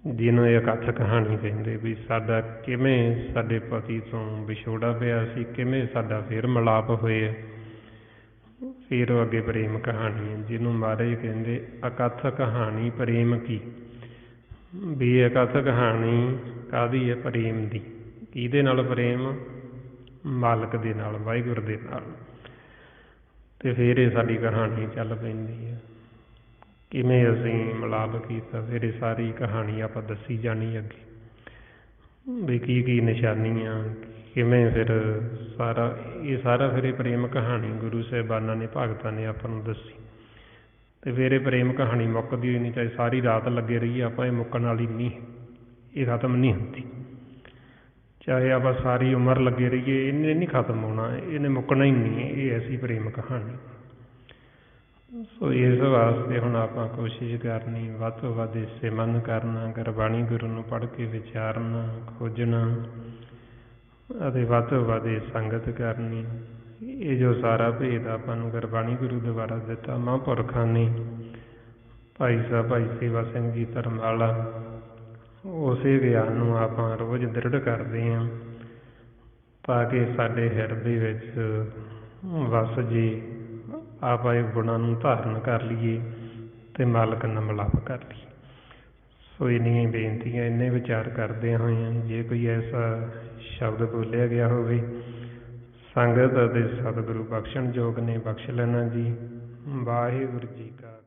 ਜਿਹਨੂੰ ਇਹ ਅਕੱਥ ਕਹਾਣੀ ਕਹਿੰਦੇ। ਵੀ ਸਾਡਾ ਕਿਵੇਂ ਸਾਡੇ ਪਤੀ ਤੋਂ ਵਿਛੋੜਾ ਪਿਆ ਸੀ, ਕਿਵੇਂ ਸਾਡਾ ਫਿਰ ਮਿਲਾਪ ਹੋਇਆ, ਫਿਰ ਉਹ ਅੱਗੇ ਪ੍ਰੇਮ ਕਹਾਣੀ ਹੈ, ਜਿਹਨੂੰ ਮਹਾਰਾਜ ਕਹਿੰਦੇ ਅਕੱਥ ਕਹਾਣੀ ਪ੍ਰੇਮ ਕੀ। ਵੀ ਇਹ ਅਕੱਥ ਕਹਾਣੀ ਕਾਹਦੀ ਹੈ? ਪ੍ਰੇਮ ਦੀ। ਕਿਹਦੇ ਨਾਲ ਪ੍ਰੇਮ? ਮਾਲਕ ਦੇ ਨਾਲ, ਵਾਹਿਗੁਰੂ ਦੇ ਨਾਲ। ਅਤੇ ਫਿਰ ਇਹ ਸਾਡੀ ਕਹਾਣੀ ਚੱਲ ਪੈਂਦੀ ਹੈ, ਕਿਵੇਂ ਅਸੀਂ ਮਿਲਾਪ ਕੀਤਾ। ਫਿਰ ਇਹ ਸਾਰੀ ਕਹਾਣੀ ਆਪਾਂ ਦੱਸੀ ਜਾਣੀ ਅੱਗੇ, ਵੀ ਕੀ ਕੀ ਨਿਸ਼ਾਨੀਆਂ, ਕਿਵੇਂ ਫਿਰ ਸਾਰਾ ਫਿਰ ਇਹ ਪ੍ਰੇਮ ਕਹਾਣੀ ਗੁਰੂ ਸਾਹਿਬਾਨਾਂ ਨੇ, ਭਗਤਾਂ ਨੇ ਆਪਾਂ ਨੂੰ ਦੱਸੀ। ਅਤੇ ਫਿਰ ਇਹ ਪ੍ਰੇਮ ਕਹਾਣੀ ਮੁੱਕਦੀ ਹੋਈ ਨਹੀਂ, ਚਾਹੇ ਸਾਰੀ ਰਾਤ ਲੱਗੇ ਰਹੀਏ ਆਪਾਂ, ਇਹ ਮੁੱਕਣ ਵਾਲੀ ਨਹੀਂ, ਇਹ ਖਤਮ ਨਹੀਂ ਹੁੰਦੀ। ਚਾਹੇ ਆਪਾਂ ਸਾਰੀ ਉਮਰ ਲੱਗੇ ਰਹੀਏ, ਇਹਨੇ ਨਹੀਂ ਖਤਮ ਹੋਣਾ, ਇਹਨੇ ਮੁੱਕਣਾ ਹੀ ਨਹੀਂ। ਇਹ ਐਸੀ ਪ੍ਰੇਮ ਕਹਾਣੀ। ਸੋ ਇਸ ਵਾਸਤੇ ਹੁਣ ਆਪਾਂ ਕੋਸ਼ਿਸ਼ ਕਰਨੀ, ਵੱਧ ਤੋਂ ਵੱਧ ਸਿਮਰਨ ਕਰਨਾ, ਗੁਰਬਾਣੀ ਗੁਰੂ ਨੂੰ ਪੜ੍ਹ ਕੇ ਵਿਚਾਰਨਾ, ਖੋਜਣਾ, ਅਤੇ ਵੱਧ ਤੋਂ ਵੱਧ ਇਹ ਸੰਗਤ ਕਰਨੀ। ਇਹ ਜੋ ਸਾਰਾ ਭੇਦ ਆਪਾਂ ਨੂੰ ਗੁਰਬਾਣੀ ਗੁਰੂ ਦੁਆਰਾ ਦਿੱਤਾ ਮਹਾਂਪੁਰਖਾਂ ਨੇ, ਭਾਈ ਸਾਹਿਬ ਭਾਈ ਸੇਵਾ ਸਿੰਘ ਜੀ ਧਰਮਵਾਲਾ, ਉਸੇ ਗਿਆਨ ਨੂੰ ਆਪਾਂ ਰੋਜ਼ ਦ੍ਰਿੜ ਕਰਦੇ ਹਾਂ, ਤਾਂ ਕਿ ਸਾਡੇ ਹਿਰਦੇ ਵਿੱਚ ਵਸ ਜੇ, ਆਪਾਂ ਇਹ ਗੁਣਾਂ ਨੂੰ ਧਾਰਨ ਕਰ ਲਈਏ ਅਤੇ ਮਾਲਕ ਨਾਲ ਮਿਲਾਪ ਕਰ ਲਈਏ। ਸੋ ਇੰਨੀਆਂ ਬੇਨਤੀਆਂ, ਇੰਨੇ ਵਿਚਾਰ ਕਰਦਿਆਂ ਹੋਇਆਂ ਜੇ ਕੋਈ ਐਸਾ ਸ਼ਬਦ ਬੋਲਿਆ ਗਿਆ ਹੋਵੇ, ਸੰਗਤ ਅਤੇ ਸਤਿਗੁਰੂ ਬਖਸ਼ਣ ਯੋਗ ਨੇ, ਬਖਸ਼ ਲੈਣਾ ਜੀ। ਵਾਹਿਗੁਰੂ ਜੀ ਕਾ